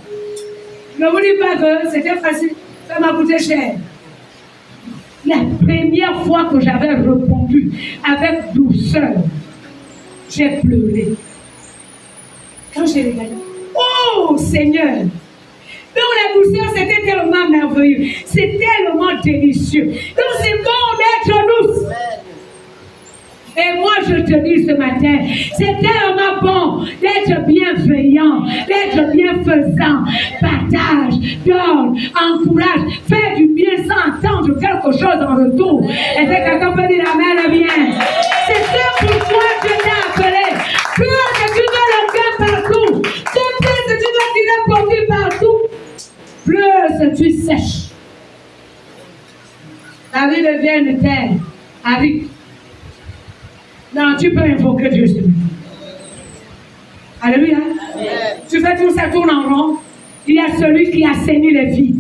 [SPEAKER 1] Ne vous dites pas que c'était facile, ça m'a coûté cher. La première fois que j'avais répondu avec douceur, j'ai pleuré. Quand j'ai regardé, oh Seigneur, Donc la douceur, c'était tellement merveilleux. C'est tellement délicieux. Donc c'est bon d'être douce. Et moi, je te dis ce matin, c'est tellement bon d'être bienveillant, d'être bienfaisant. Partage, donne, encourage, fais du bien sans attendre quelque chose en retour. Et c'est quelqu'un peut dire amen, bien. C'est ce pourquoi Dieu t'a appelé. Plus que tu dois le bien partout, plus que tu dois tirer profit partout, plus tu sèches. La vie devient une terre aride. Non, tu peux invoquer Dieu. Alléluia. Tu fais tout ça tourne en rond. Il y a celui qui assainit les vies.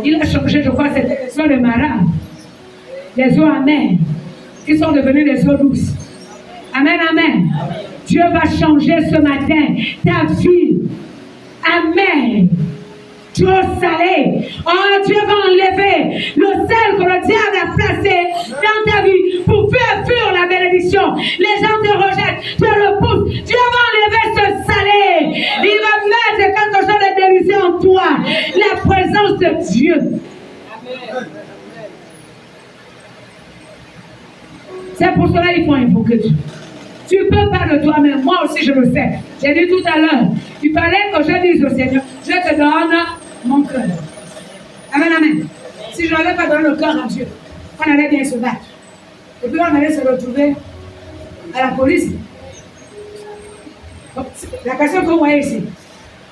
[SPEAKER 1] Il a changé, je crois, c'était les eaux de Mara, les eaux amères, qui sont devenues des eaux douces. Amen, amen. Dieu va changer ce matin ta vie. Amen. Trop salé. Oh, Dieu va enlever le sel que le diable a placé dans ta vie pour faire fuir la bénédiction. Les gens te rejettent, te repoussent. Dieu va enlever ce salé. Il va mettre quelque chose de délicieux en toi. La présence de Dieu. Amen. C'est pour cela qu'il faut invoquer Dieu. Tu peux pas de toi-même. Moi aussi, je le sais. J'ai dit tout à l'heure. Il fallait que je dise au Seigneur, je te donne mon cœur. Amen, amen. Si je n'avais pas donné le cœur à Dieu, on allait bien se battre. Et puis on allait se retrouver à la police. Donc, la question que vous voyez ici,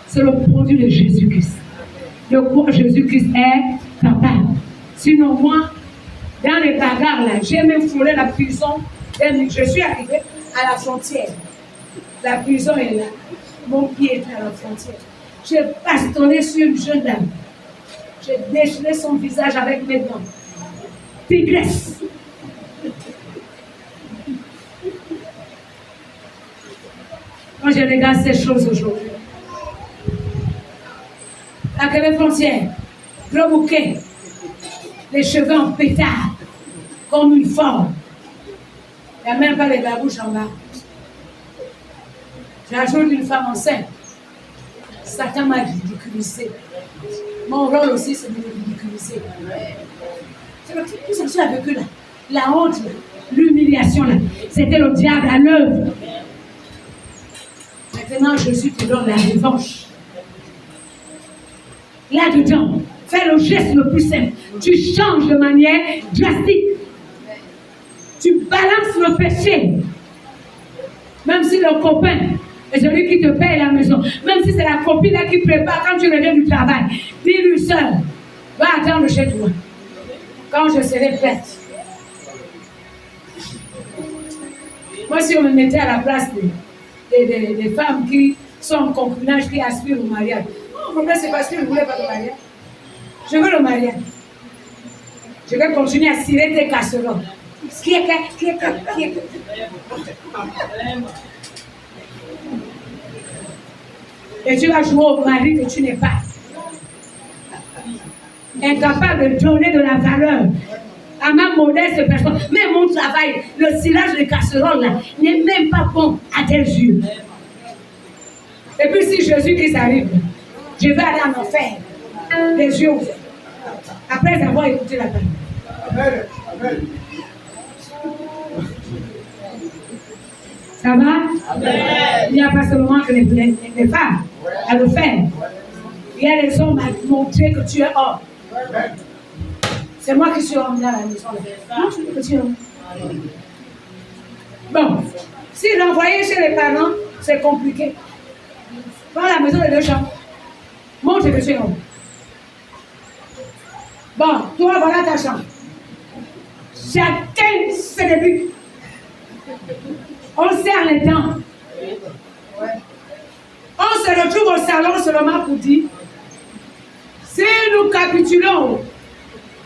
[SPEAKER 1] c'est le produit de Jésus-Christ. De quoi Jésus-Christ est capable. Sinon, moi, dans les bagarres, là, j'ai même frôlé la prison. Je suis arrivé à la frontière. La prison est là. Mon pied est à la frontière. J'ai bastonné sur une jeune dame. J'ai déchiré son visage avec mes dents. Tigresse. Quand je regarde ces choses aujourd'hui, à quelle frontière, gros bouquet, les cheveux en pétard, comme une forme. Il n'y a même pas les babouches en bas. J'ajoute une femme enceinte. Satan m'a ridiculisé. Mon rôle aussi, c'est de me ridiculiser. C'est le truc que je suis avec eux là. La honte, l'humiliation là. C'était le diable à l'œuvre. Maintenant, Jésus te donne la revanche. Là-dedans, fais le geste le plus simple. Tu changes de manière drastique. Tu balances le péché. Même si le copain est celui qui te paye la maison, même si c'est la copine là qui prépare quand tu reviens du travail, dis-lui seul, va attendre chez toi. Quand je serai prête. Moi, si on me mettait à la place des femmes qui sont en concubinage, qui aspirent au mariage, mon problème, c'est parce que je ne voulais pas de mariage. Je veux le mariage. Je vais continuer à cirer tes casseroles. Et tu vas jouer au mari que tu n'es pas. Incapable de donner de la valeur à ma modeste personne. Mais mon travail, le silage de casseroles là, n'est même pas bon à tes yeux. Et puis si Jésus-Christ arrive, je vais aller en enfer, les yeux ouverts, après avoir écouté la parole. Amen. Amen. Ça va? Amen. Il n'y a pas seulement que les femmes à le faire. Il y a les hommes à montrer que tu es homme. C'est moi qui suis homme dans la maison. Non, tu dis que tu es homme. Bon, si l'envoyer chez les parents, c'est compliqué. Prends la maison des deux chambres. Montre que tu es homme. Bon, toi, voilà ta chambre. Chacun ses débuts. On serre les dents. On se retrouve au salon seulement pour dire, si nous capitulons,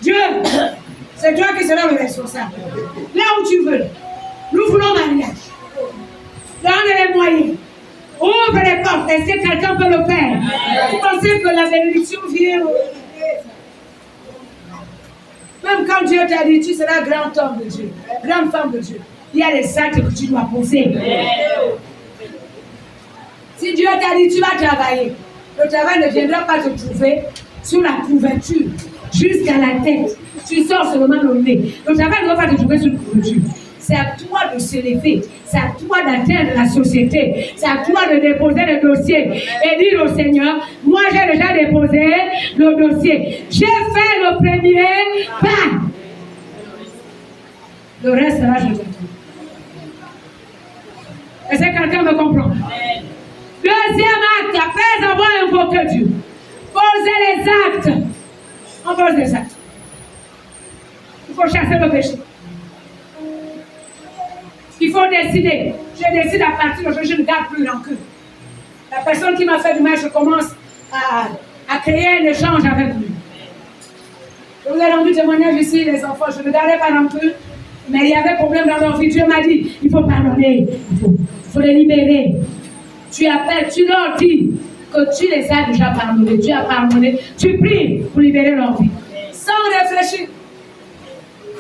[SPEAKER 1] Dieu, c'est toi qui seras le responsable. Là où tu veux, nous voulons mariage. Donne les moyens. Ouvre les portes. Est-ce que quelqu'un peut le faire? Vous pensez que la bénédiction vient? Même quand Dieu t'a dit, tu seras grand homme de Dieu, grande femme de Dieu, il y a les actes que tu dois poser. Si Dieu t'a dit, tu vas travailler, Le travail ne viendra pas te trouver sur la couverture, jusqu'à la tête. Tu sors seulement le nez. Le travail ne va pas te trouver sur la couverture. C'est à toi de se lever. C'est à toi d'atteindre la société. C'est à toi de déposer le dossier et dire au Seigneur, moi j'ai déjà déposé le dossier. J'ai fait le premier pas. Le reste sera je t'attends. Est-ce que quelqu'un me comprend? Deuxième acte, après avoir invoqué Dieu, posez les actes. On pose des actes. Il faut chasser le péché. Il faut décider. Je décide à partir d'aujourd'hui, je ne garde plus rancune. La personne qui m'a fait du mal, je commence à créer un échange avec lui. Je vous ai rendu témoignage ici, les enfants. Je ne gardais pas rancune, mais il y avait problème dans leur vie. Dieu m'a dit, il faut pardonner. Il faut les libérer. Tu appelles, tu leur dis que tu les as déjà pardonnés. Tu as pardonné. Tu pries pour libérer leur vie. Sans réfléchir.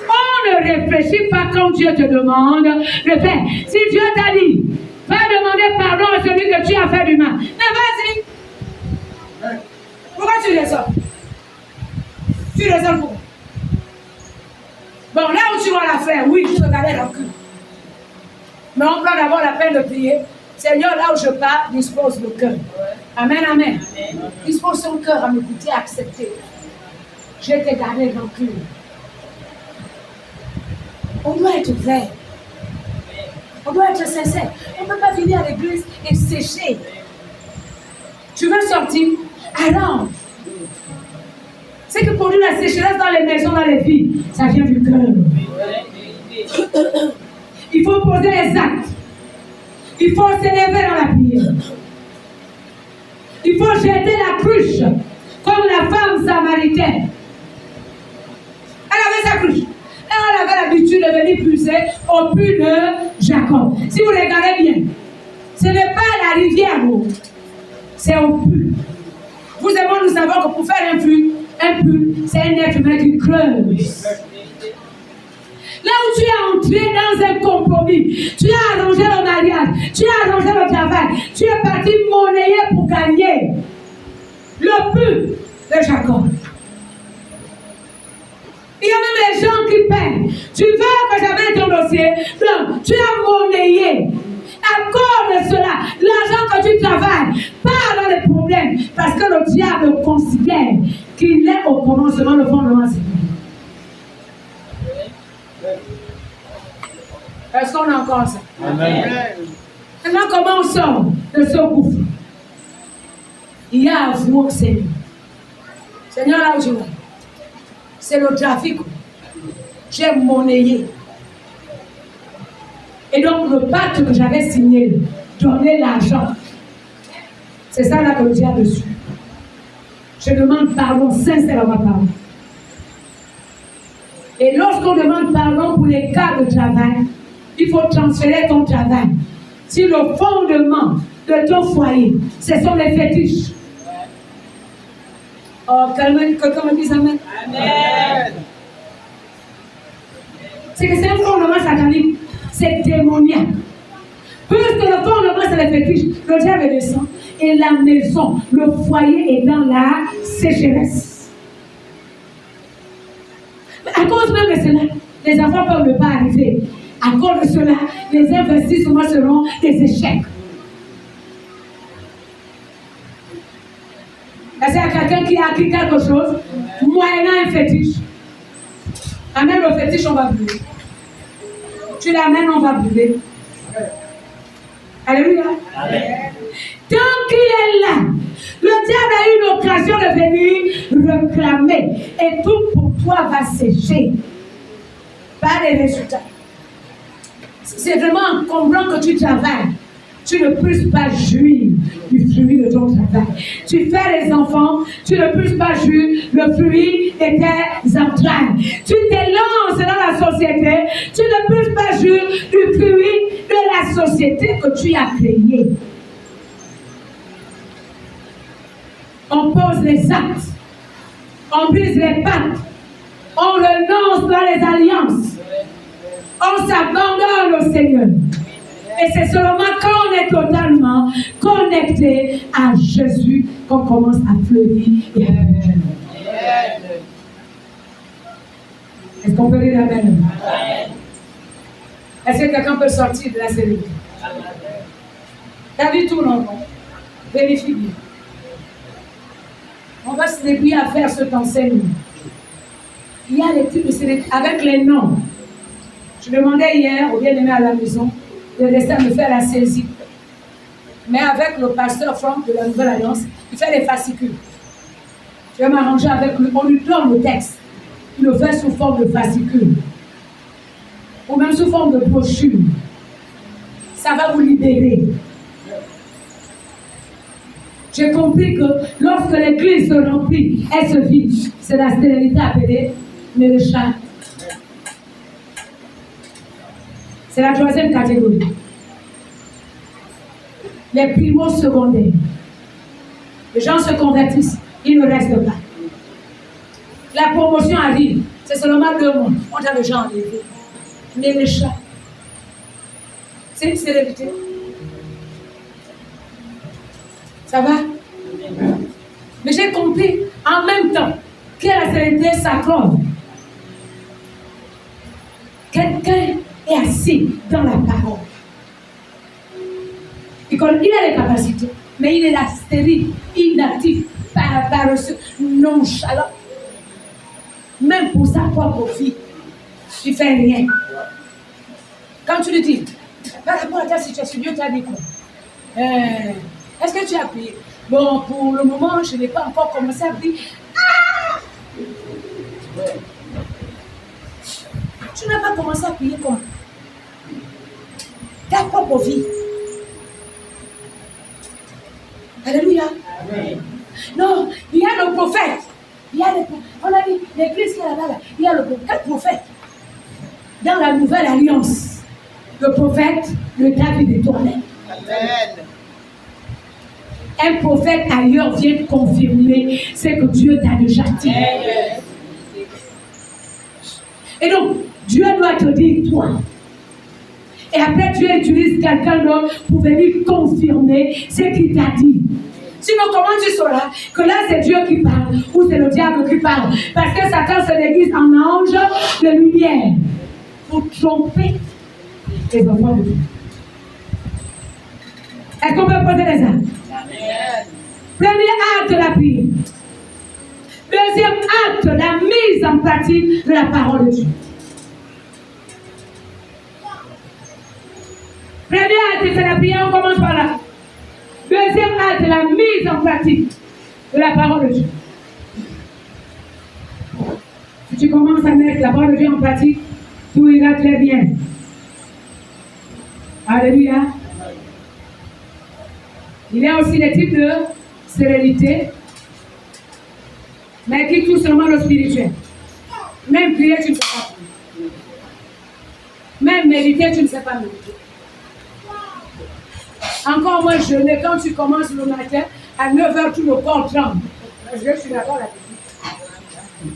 [SPEAKER 1] On ne réfléchit pas quand Dieu te demande de faire. Si Dieu t'a dit, va demander pardon à celui que tu as fait du mal. Mais vas-y. Pourquoi tu raisonnes? Tu raisonnes pourquoi? Bon, là où tu vas la faire, oui, tu te gardais le cul. Mais on prend d'abord la peine de prier. Seigneur, là où je pars, dispose le cœur. Amen, amen. Dispose son cœur à m'écouter, à accepter. Je t'ai gardé le cul. On doit être vrai. On doit être sincère. On ne peut pas venir à l'église et sécher. Tu veux sortir? Arrange. C'est que pour nous, la sécheresse dans les maisons, dans les vies, ça vient du cœur. Il faut poser les actes. Il faut s'élever dans la prière. Il faut jeter la cruche, comme la femme samaritaine. Elle avait sa cruche. Elle avait l'habitude de venir puiser au puits de Jacob. Si vous regardez bien, ce n'est pas la rivière, c'est au puits. Vous et moi, nous savons que pour faire un puits, c'est un être humain qui creuse. Là où tu es entré dans un compromis, tu as arrangé le mariage, tu as arrangé le travail, tu es parti monnayer pour gagner le puits de Jacob. Il y a même les gens qui payent. Tu veux que j'amène ton dossier? Non, tu as monnayé. À cause de cela, l'argent que tu travailles, pas dans les problèmes, parce que le diable considère qu'il est au commencement, le fondement, c'est lui. Est-ce qu'on a encore ça? Amen. Maintenant, comment on sort de ce gouffre? Il y a un vous, Seigneur. Seigneur, là où je vais, c'est le trafic. J'ai monnayé. Et donc, le pacte que j'avais signé, donner l'argent, c'est ça là que le diable dessus. Je demande pardon sincèrement, pardon. Et lorsqu'on demande pardon pour les cas de travail, il faut transférer ton travail. Si le fondement de ton foyer, ce sont les fétiches. Oh, quelqu'un me dit amen. Amen. C'est que c'est un fondement satanique. C'est démoniaque. Puisque le fondement, c'est les fétiches, le diable descend. Et la maison, le foyer est dans la sécheresse. Mais à cause même de cela, les enfants peuvent ne pas arriver. À cause de cela, les investissements seront des échecs. Est-ce qu'il y a quelqu'un qui a acquis quelque chose, moyennant un fétiche? Amène le fétiche, on va brûler. Tu l'amènes, on va brûler. Alléluia. Amen. Tant qu'il est là, le diable a eu une occasion de venir réclamer. Et tout pour toi va sécher. Pas les résultats. C'est vraiment encombrant que tu travailles. Tu ne puisses pas jouir du fruit de ton travail. Tu fais les enfants, tu ne puisses pas jouir le fruit de tes entrailles. Tu te lances dans la société, tu ne puisses pas jouir du fruit de la société que tu as créée. On pose les actes, on brise les pactes, on renonce dans les alliances, on s'abandonne au Seigneur. Et c'est seulement quand on est totalement connecté à Jésus qu'on commence à fleurir et à bouger. Est-ce qu'on peut dire Amen? Est-ce que quelqu'un peut sortir de la sérénité? T'as vu tout, non? Vérifie bien. On va se débrouiller à faire cet enseignement. Il y a les types de sérénité avec les noms. Je demandais hier au bien-aimé à la maison de rester à me faire la saisie. Mais avec le pasteur Franck de la Nouvelle Alliance, il fait les fascicules. Je vais m'arranger avec lui. On lui donne le texte. Il le fait sous forme de fascicule. Ou même sous forme de brochure. Ça va vous libérer. J'ai compris que lorsque l'église se remplit, elle se vide. C'est la stérilité appelée Méréchat. C'est la troisième catégorie. Les primo-secondaires. Les gens se convertissent, ils ne restent pas. La promotion arrive, c'est seulement 2 mois. On a les gens enlevés. Méréchat. C'est une stérilité. Ça va? Mais j'ai compris en même temps que la sérénité s'accorde. Quelqu'un est assis dans la parole. Il a les capacités, mais il est là stérile, inactif, paresseux, nonchalant. Même pour sa propre fille, il ne fait rien. Quand tu lui dis, par rapport à ta situation, Dieu t'a dit quoi? Est-ce que tu as prié? Bon, pour le moment, je n'ai pas encore commencé à prier. Ah! Tu n'as pas commencé à prier quoi? Ta propre vie. Alléluia. Amen. Non, il y a le prophète. On a dit, l'église qui est là-bas, il y a le prophète. Quel prophète? Dans la nouvelle alliance, le prophète, le David éternel. Amen. Un prophète ailleurs vient confirmer ce que Dieu t'a déjà dit. Amen. Et donc, Dieu doit te dire toi. Et après, Dieu utilise quelqu'un d'autre pour venir confirmer ce qu'il t'a dit. Sinon, comment tu sauras que là, c'est Dieu qui parle ou c'est le diable qui parle? Parce que Satan se déguise en ange de lumière pour tromper les enfants de Dieu. Est-ce qu'on peut poser les actes? Premier acte de la prière. Deuxième acte, la mise en pratique de la parole de Dieu. Premier acte, c'est la prière, on commence par là. Deuxième acte, la mise en pratique de la parole de Dieu. Si tu commences à mettre la parole de Dieu en pratique, tout ira très bien. Alléluia. Il y a aussi des types de sérénité, mais qui touchent seulement le spirituel. Même prier, tu ne sais pas prier. Même méditer, tu ne sais pas méditer. Encore moins jeûner, quand tu commences le matin, à 9h, tout le corps tremble. Je suis d'accord avec vous.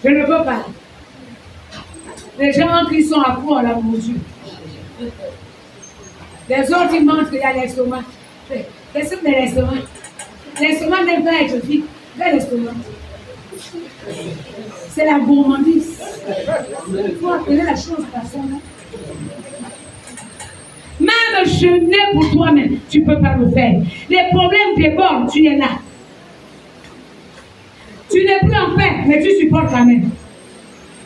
[SPEAKER 1] Je ne peux pas. Les gens qui sont à court à la mesure. Les autres, ils montrent qu'il y a l'estomac. Qu'est-ce que c'est l'estomac? L'estomac n'est pas être vide. Quel l'estomac? C'est la gourmandise. Il faut appeler la chose par son nom. Même jeûner pour toi-même, tu ne peux pas le faire. Les problèmes débordent, tu es là. Tu n'es plus en paix, mais tu supportes quand même.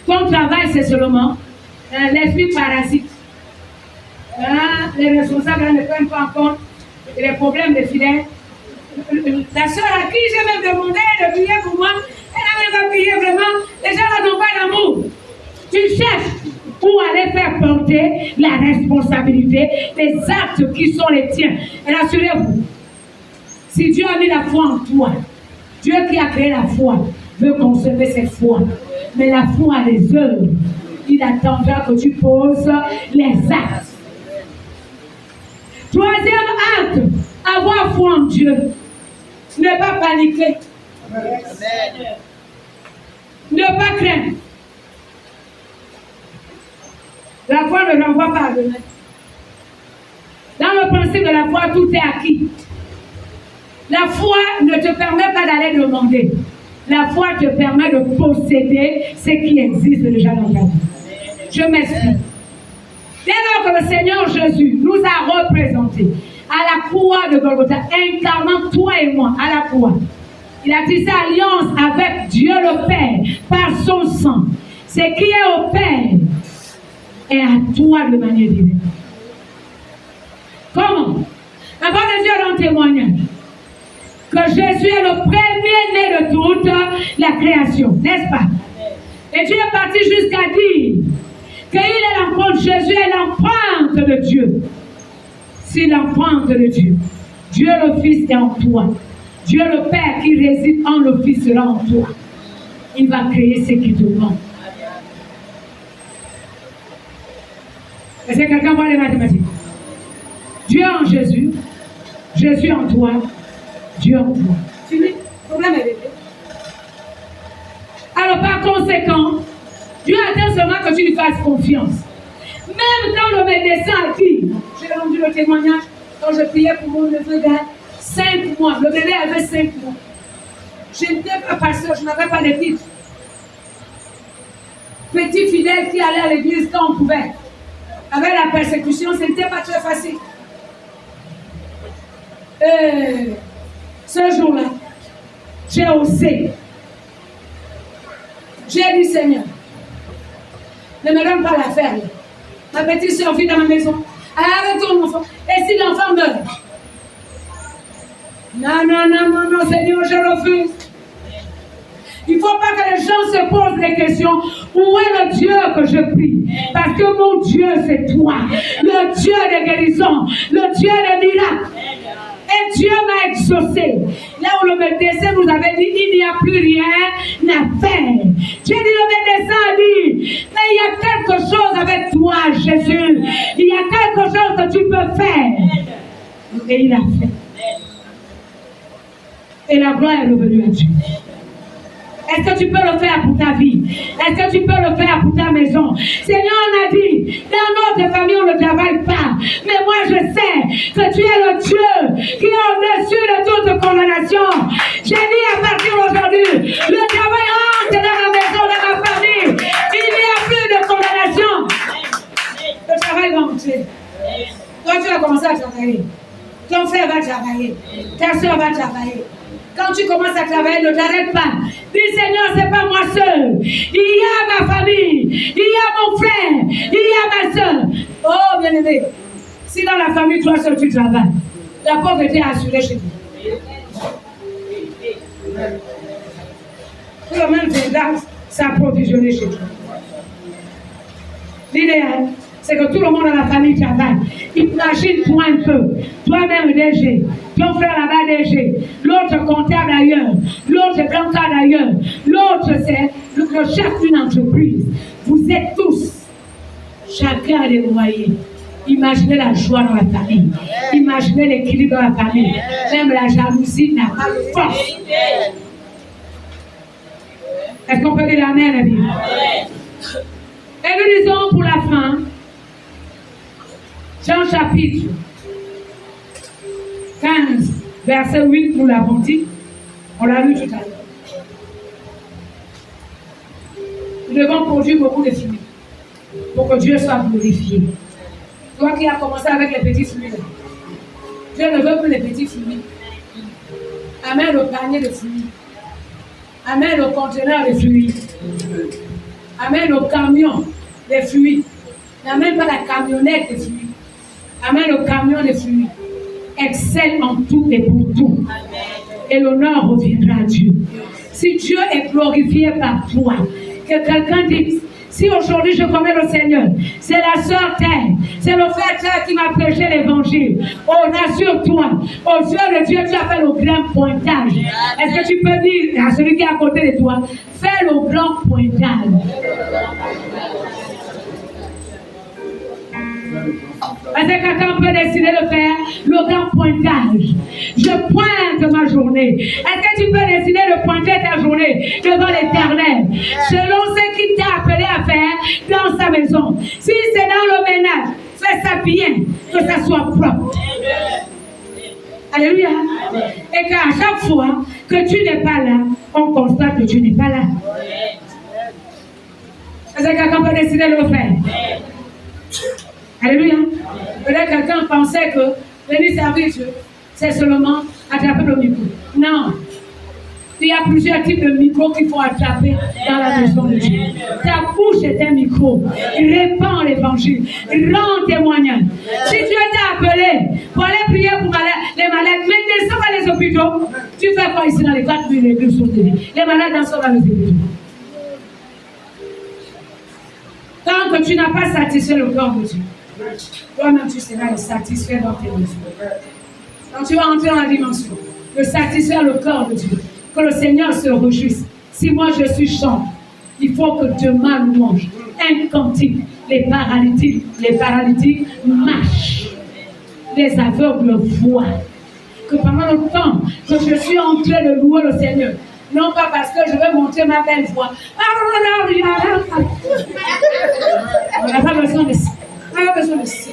[SPEAKER 1] Ton travail, c'est seulement l'esprit parasite. Les responsables ne prennent pas en compte les problèmes des fidèles. La soeur à qui j'ai même demandé de prier pour moi, elle n'a même pas prié vraiment. Les gens n'ont pas d'amour. Tu cherches où aller faire porter la responsabilité des actes qui sont les tiens. Et rassurez-vous, si Dieu a mis la foi en toi, Dieu qui a créé la foi veut conserver cette foi. Mais la foi a des œuvres. Il attendra que tu poses les actes. Troisième acte, avoir foi en Dieu. Ne pas paniquer. Amen. Ne pas craindre. La foi ne renvoie pas à demain. Dans le principe de la foi, tout est acquis. La foi ne te permet pas d'aller demander. La foi te permet de posséder ce qui existe déjà dans ta vie. Je m'explique. Dès lors que le Seigneur Jésus nous a représentés à la croix de Golgotha, incarnant toi et moi à la croix, il a tissé alliance avec Dieu le Père par son sang. Ce qui est au Père est à toi de manière directe. Comment? La parole de Dieu est en témoignage que Jésus est le premier-né de toute la création, n'est-ce pas? Et Dieu est parti jusqu'à dire qu'il est l'empreinte, Jésus est l'empreinte de Dieu. C'est l'empreinte de Dieu. Dieu le Fils est en toi. Dieu le Père qui réside en le Fils sera en toi. Il va créer ce qui te manque. Est-ce que quelqu'un voit les mathématiques? Dieu en Jésus, Jésus en toi, Dieu en toi. Fini, le problème est réglé. Alors par conséquent, Dieu attend seulement que tu lui fasses confiance. Même quand le médecin a dit, j'ai rendu le témoignage, quand je priais pour mon neveu gars, 5 mois, le bébé avait 5 mois. Je n'étais pas pasteur, je n'avais pas de titre. Petit fidèle qui allait à l'église quand on pouvait. Avec la persécution, ce n'était pas très facile. Ce jour-là, j'ai osé. J'ai dit, Seigneur, ne me donne pas l'affaire. Ma petite soeur vit dans ma maison. Arrête ton enfant. Et si l'enfant meurt? Non, Seigneur, je refuse. Il ne faut pas que les gens se posent des questions. Où est le Dieu que je prie? Parce que mon Dieu, c'est toi. Le Dieu de guérison. Le Dieu de miracle. Et Dieu m'a exaucé. Là où le médecin nous avait dit, il n'y a plus rien à faire. J'ai dit, le médecin a dit, mais il y a quelque chose avec toi, Jésus. Il y a quelque chose que tu peux faire. Et il a fait. Et la gloire est revenue à Dieu. Est-ce que tu peux le faire pour ta vie? Est-ce que tu peux le faire pour ta maison? Seigneur, on a dit, dans notre famille, on ne travaille pas. Mais moi, je sais que tu es le Dieu qui est au-dessus de toute condamnation. J'ai dit à partir d'aujourd'hui, le travail entre dans ma maison, dans ma famille. Il n'y a plus de condamnation. Le travail va entrer. Toi, tu vas commencer à travailler. Ton frère va travailler. Ta soeur va travailler. Quand tu commences à travailler, ne t'arrête pas. Dis, Seigneur, ce n'est pas moi seul. Il y a ma famille. Il y a mon frère. Il y a ma soeur. Oh, bien-aimé. Si dans la famille, toi seul, tu travailles, la pauvreté est assurée chez toi. Tout le monde viendra s'approvisionner chez toi. L'idéal, c'est que tout le monde dans la famille travaille. Imagine-toi un peu. Toi-même DG, ton frère là-bas DG, l'autre comptable ailleurs, l'autre grand cadre ailleurs, l'autre c'est le chef d'une entreprise. Vous êtes tous, chacun a des moyens. Imaginez la joie dans la famille. Imaginez l'équilibre dans la famille. Même la jalousie n'a pas de force. Est-ce qu'on peut dire amen, la Bible? Et nous disons pour la fin, Jean chapitre 15, verset 8, nous l'avons dit. On l'a lu tout à l'heure. Nous devons produire beaucoup de fruits pour que Dieu soit glorifié. Toi qui as commencé avec les petits fruits, Dieu ne veut plus les petits fruits. Amène le panier de fruits. Amène le conteneur de fruits. Amène le camion de fruits. N'amène pas la camionnette de fruits. Amène le camion de fruits. Excelle en tout et pour tout. Et l'honneur reviendra à Dieu. Si Dieu est glorifié par toi, que quelqu'un dise, si aujourd'hui je connais le Seigneur, c'est la sœur Terre, c'est le frère Terre qui m'a prêché l'évangile. Oh, rassure-toi, aux yeux de Dieu, tu as fait le grand pointage. Est-ce que tu peux dire à celui qui est à côté de toi, fais le grand pointage? Est-ce que quelqu'un peut décider de faire le dans pointage. Je pointe ma journée. Est-ce que tu peux décider de pointer ta journée devant l'Éternel, selon ce qu'il t'a appelé à faire dans sa maison? Si c'est dans le ménage, fais ça bien, que ça soit propre. Alléluia. Et qu'à chaque fois que tu n'es pas là, on constate que tu n'es pas là. Est-ce que quelqu'un peut décider de le faire? Alléluia. Peut-être quelqu'un pensait que venir servir Dieu, c'est seulement attraper le micro. Non. Il y a plusieurs types de micros qu'il faut attraper dans la maison de Dieu. Ta bouche est un micro. Répands l'évangile. Rends témoignage. Si Dieu t'a appelé pour aller prier pour les malades, mais ne sont pas les hôpitaux. Tu fais quoi ici dans les 4 000 églises sur TV? Les malades en sont dans les hôpitaux. Tant que tu n'as pas satisfait le corps de Dieu, toi-même tu seras satisfait dans tes maisons. Quand tu vas entrer dans la dimension de satisfaire le corps de Dieu, que le Seigneur se réjouisse. Si moi je suis chante, il faut que demain nous mange un cantique. Les paralytiques marchent. Les aveugles voient. Que pendant le temps que je suis en train de louer le Seigneur, non pas parce que je veux montrer ma belle voix. On n'a pas besoin de ça. On n'a pas besoin de ça.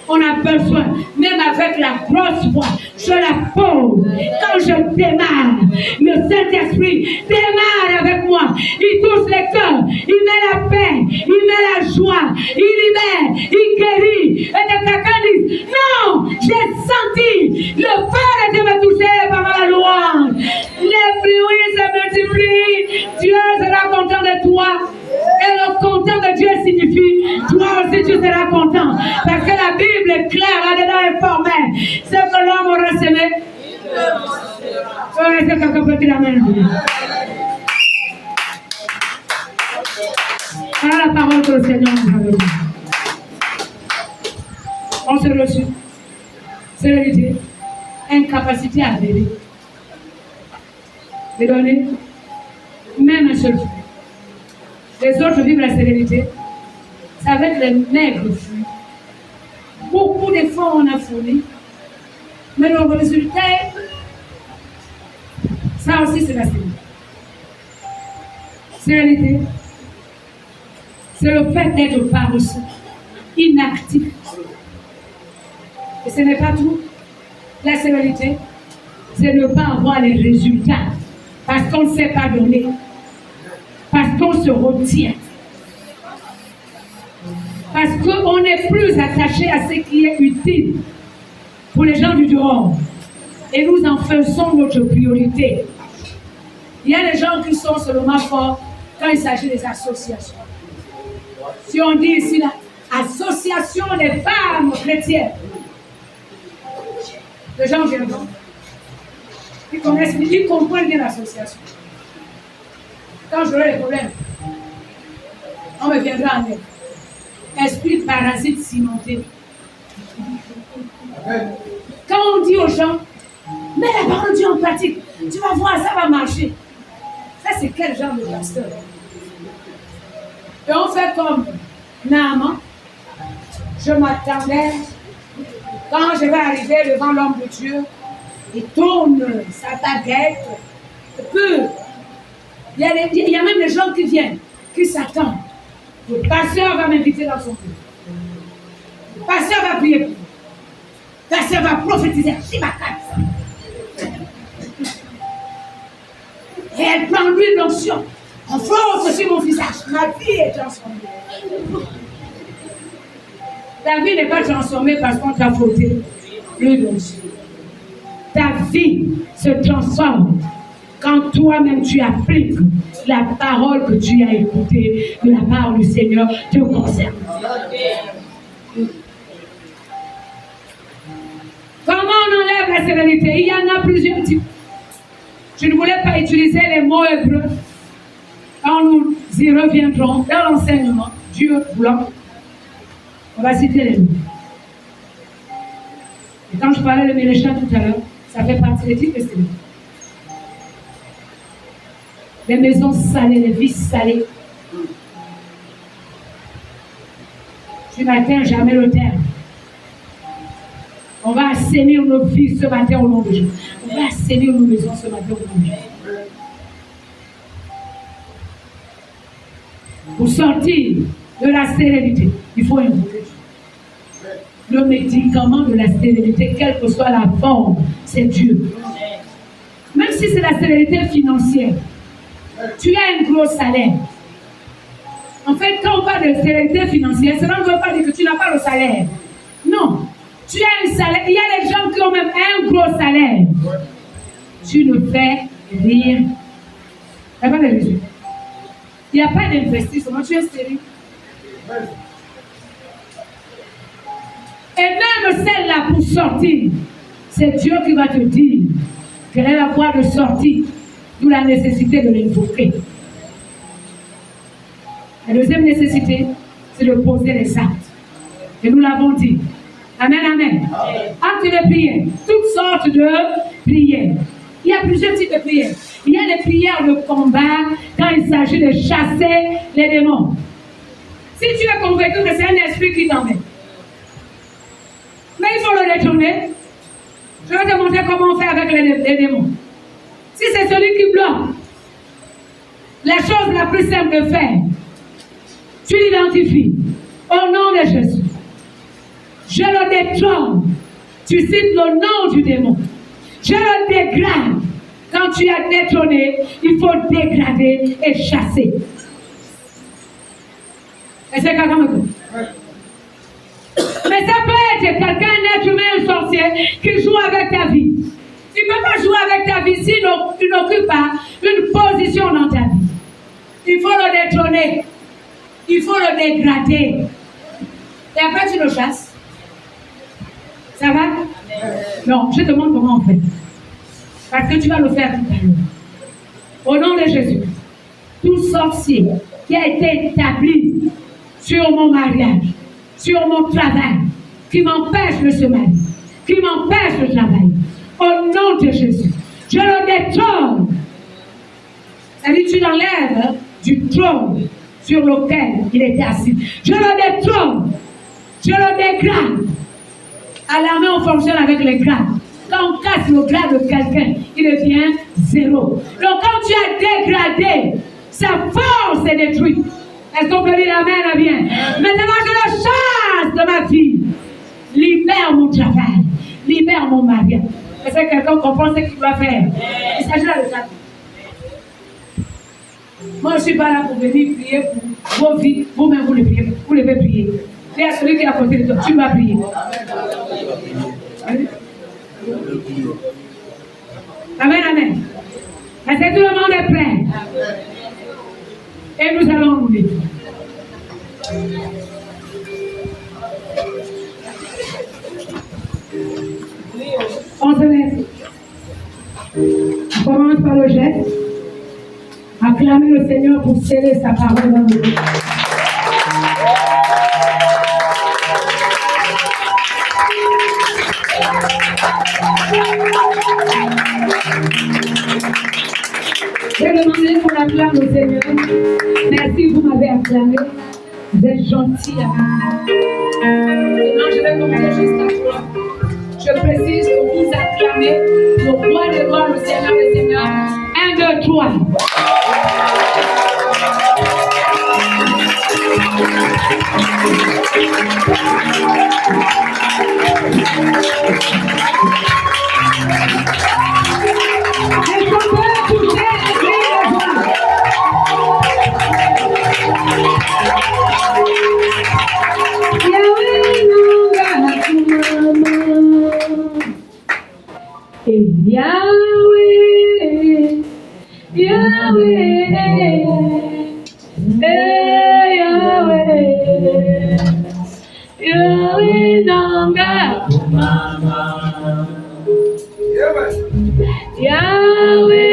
[SPEAKER 1] On a besoin, même avec la grosse voix, je la pose. Quand je démarre, le Saint-Esprit démarre avec moi. Il touche les cœurs, il met la paix, il met la joie, il libère, il guérit. Et que quelqu'un dise, non, j'ai senti le feu de me toucher par la louange. Les bruits se multiplient, Dieu sera content de toi. Et le content de Dieu signifie, toi aussi tu seras content. Parce que la Bible est claire, là-dedans est formelle. Ce que l'homme aura semé, est-ce que quelqu'un peut dire amen? Voilà la parole que le Seigneur nous a donnée. On se reçut. Sérénité, incapacité à donner. De donner, même un seul fruit. Les autres vivent la sérénité. C'est avec les maigres fruits. Beaucoup d'efforts on a fournis. Mais le résultat, ça aussi c'est la sérénité. Sérénité, c'est le fait d'être paresseux, inactif. Et ce n'est pas tout. La sérénité, c'est ne pas avoir les résultats. Parce qu'on ne sait pas donner. Parce qu'on se retient. Parce qu'on n'est plus attaché à ce qui est utile pour les gens du dehors. Et nous en faisons notre priorité. Il y a des gens qui sont seulement forts quand il s'agit des associations. Si on dit ici, là, association des femmes chrétiennes, les gens viennent. Ils connaissent, ils comprennent bien l'association. Quand j'aurai des problèmes, on me viendra en aide. Esprit parasite cimenté. Quand on dit aux gens, mets la parole de Dieu en pratique, tu vas voir, ça va marcher. Ça, c'est quel genre de pasteur? Et on fait comme Naaman. Je m'attendais, quand je vais arriver devant l'homme de Dieu, il tourne sa baguette, pure. Il y a même des gens qui viennent, qui s'attendent. Le pasteur va m'inviter dans son pays. Le pasteur va prier pour moi. Le pasteur va prophétiser. Et elle prend l'huile d'onction. On frotte sur mon visage. Ma vie est transformée. Ta vie n'est pas transformée parce qu'on t'a frotté l'huile d'onction. Ta vie se transforme quand toi-même tu appliques la parole que tu as écoutée de la part du Seigneur te concerne. Comment on enlève la sérénité? Il y en a plusieurs types. Je ne voulais pas utiliser les mots hébreux. Quand nous y reviendrons dans l'enseignement, Dieu voulant, on va citer les mots. Et quand je parlais de Mélécha tout à l'heure, ça fait partie des types de sérénité. Les maisons salées, les vies salées. Tu n'atteins jamais le terme. On va assainir nos vies ce matin au nom de Jésus. On va assainir nos maisons ce matin au nom de Jésus. Pour sortir de la stérilité, il faut invoquer Dieu. Le médicament de la stérilité, quelle que soit la forme, c'est Dieu. Même si c'est la stérilité financière, tu as un gros salaire. En fait, quand on parle de stérilité financière, cela ne veut pas dire que tu n'as pas le salaire. Non. Tu as un salaire. Il y a des gens qui ont même un gros salaire. Tu ne fais rien. Il n'y a pas de résultat. Il n'y a pas d'investissement. Tu es stérile. Et même celle-là pour sortir, c'est Dieu qui va te dire quelle est la voie de sortie, d'où la nécessité de l'invoquer. La deuxième nécessité, c'est de poser les actes. Et nous l'avons dit. Amen, amen. Actes de prière, toutes sortes de prières. Il y a plusieurs types de prières. Il y a les prières de combat quand il s'agit de chasser les démons. Si tu es convaincu que c'est un esprit qui t'emmène, mais il faut le détourner. Je vais te montrer comment on fait avec les démons. Si c'est celui qui bloque, la chose la plus simple de faire, tu l'identifies au nom de Jésus. Je le détrône. Tu cites le nom du démon. Je le dégrade. Quand tu as détrôné, il faut dégrader et chasser. Et c'est quelqu'un me dit. Mais ça peut être quelqu'un, un être humain, un sorcier, qui joue avec ta vie. Tu ne peux pas jouer avec ta vie si tu n'occupes pas une position dans ta vie. Il faut le détrôner. Il faut le dégrader. Et après, tu le chasses. Ça va? Non, je te montre comment on fait. Parce que tu vas le faire tout à l'heure. Au nom de Jésus, tout sorcier qui a été établi sur mon mariage, sur mon travail, qui m'empêche de se marier, qui m'empêche de travailler, au nom de Jésus, je le détrône. C'est-à-dire, tu l'enlèves du trône sur lequel il était assis. Je le détrône. Je le dégrade. À l'armée, on fonctionne avec les grades. Quand on casse le grade de quelqu'un, il devient 0. Donc quand tu as dégradé, sa force est détruite. Est-ce qu'on peut dire amen à bien? Maintenant, je le chasse de ma vie. Libère mon travail. Libère mon mariage. Est-ce que quelqu'un comprend ce qu'il doit faire? Il s'agit là de ça. Moi, je ne suis pas là pour venir prier pour vos vies. Vous-même, vous devez prier. Et à celui qui est à côté de toi, tu vas prier. Amen, amen. Est-ce que tout le monde est prêt? Et nous allons nous lever. On se lève. On commence par le geste. Acclamer le Seigneur pour sceller sa parole dans nos vies. Je vais demander qu'on acclame le Seigneur. Merci, vous m'avez acclamé. Vous êtes gentil avec moi. Maintenant, je vais demander juste à toi. Je précise que vous acclamez le roi des rois, le Seigneur des seigneurs. 1, 2, 3. Yahweh, Yahweh, Yahweh, Yahweh, Nanga, Yahweh,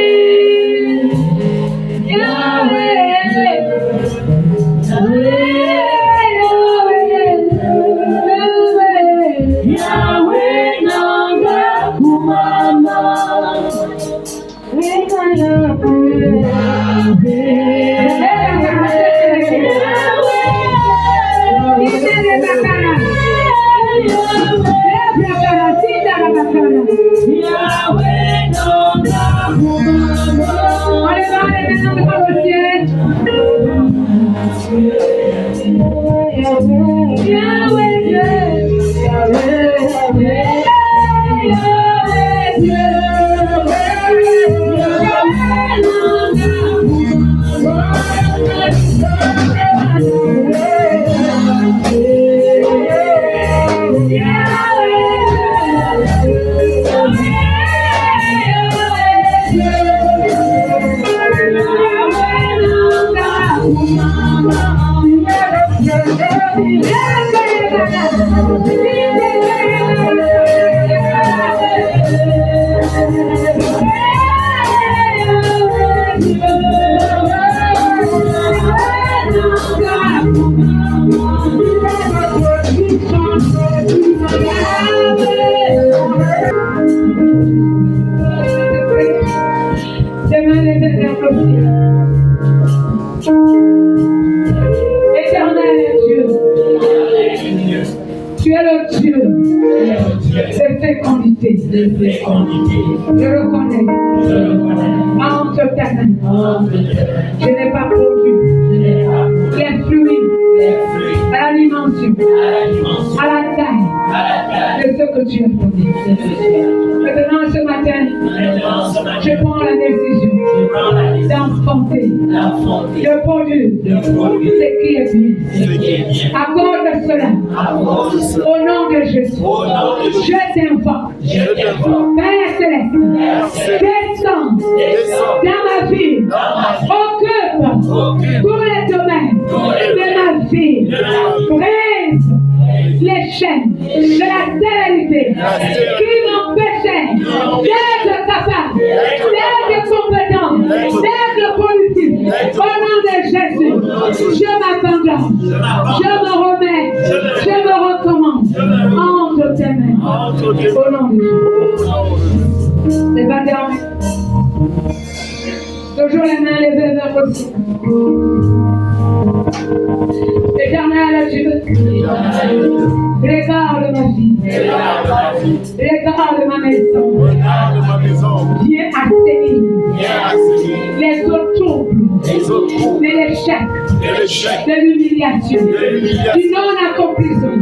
[SPEAKER 1] Je reconnais entre tes mains, je n'ai pas produit les fruits, l'alimentation, à la taille de ce que tu as produit. Maintenant, ce matin, je prends la décision d'enfanter, de produire ce qui est bien. Accorde cela au nom de Jésus. Je t'invoque. Père Céleste, descends dans ma vie, occupe tous les domaines de ma vie, brise les chaînes de la stérilité qui m'empêchaient d'être capable, d'être compétent, d'être politique. Au nom de Jésus, je m'abandonne, je me remets, je me recommande entre tes mains. Au nom de Jésus. C'est pas terminé. Toujours les mains levées vers le ciel. Éternel Dieu, regarde ma vie, regarde ma maison, viens assainir les autres troubles, de l'échec, de l'humiliation, du non-accomplissement,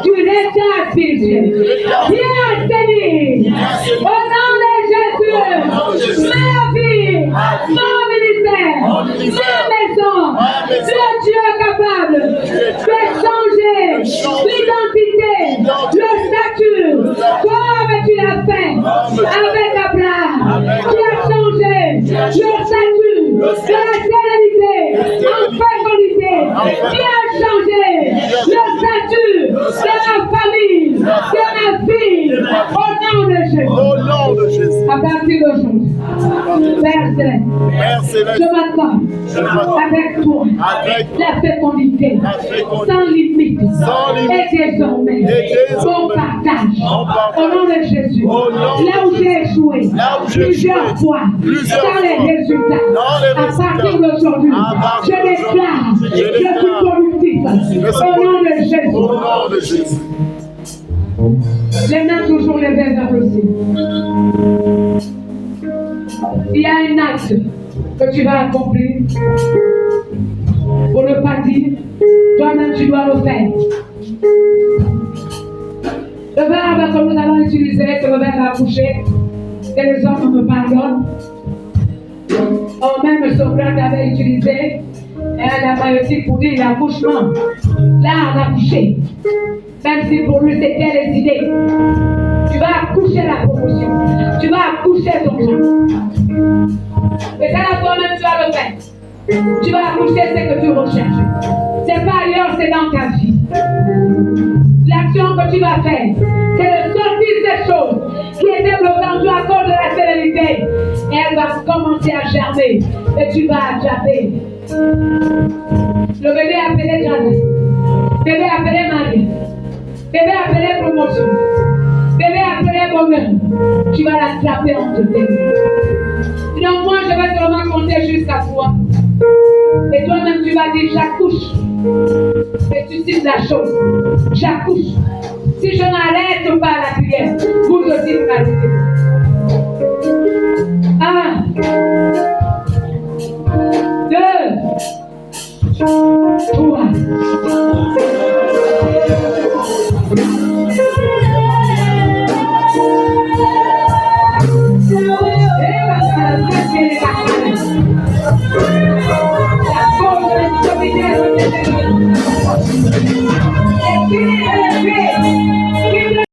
[SPEAKER 1] du retard spirituel. Viens assainir au nom de Jésus, ma vie, mon ministère, ma maison, le Dieu capable de changer l'identité, le statut, comme tu l'as fait avec Abraham. Tu as changé le statut de la sérénité en fécondité. Tu as changé le statut de ma famille, de ma fille, au nom de Jésus.
[SPEAKER 3] Au nom de Jésus.
[SPEAKER 1] À partir d'aujourd'hui, Père Céleste, je m'accorde avec toi la fécondité sans limite et désormais mon partage au nom de Jésus. Là où j'ai échoué plusieurs fois dans les résultats, à partir d'aujourd'hui, je déclare que je suis productif au nom de Jésus.
[SPEAKER 3] Au nom de Jésus.
[SPEAKER 1] Les mains toujours levées vers le ciel. Il y a un acte que tu vas accomplir. Pour ne pas dire, toi-même tu dois le faire. Le verbe que nous allons utiliser, c'est le verbe accoucher. Que les hommes me pardonnent. Même Socrate avait utilisé la maïotique pour dire l'accouchement. Là, on a accouché. Même si pour lui c'était les idées. Tu vas accoucher la promotion. Tu vas accoucher ton genre. Et ça, toi-même, tu vas le faire. Tu vas accoucher ce que tu recherches. C'est pas ailleurs, c'est dans ta vie. L'action que tu vas faire, c'est de sortir ces choses qui étaient bloquantes à cause de la sérénité. Et elle va commencer à germer. Et tu vas attraper. Le bébé appelé Janet. Bébé appelé Marie. Bébé appelé promotion. Bébé appelé bonheur. Tu vas l'attraper entre tes mains. Sinon, moi, je vais seulement compter jusqu'à 3. Et toi-même, tu vas dire, j'accouche. Et tu cites la chose. J'accouche. Si je n'arrête pas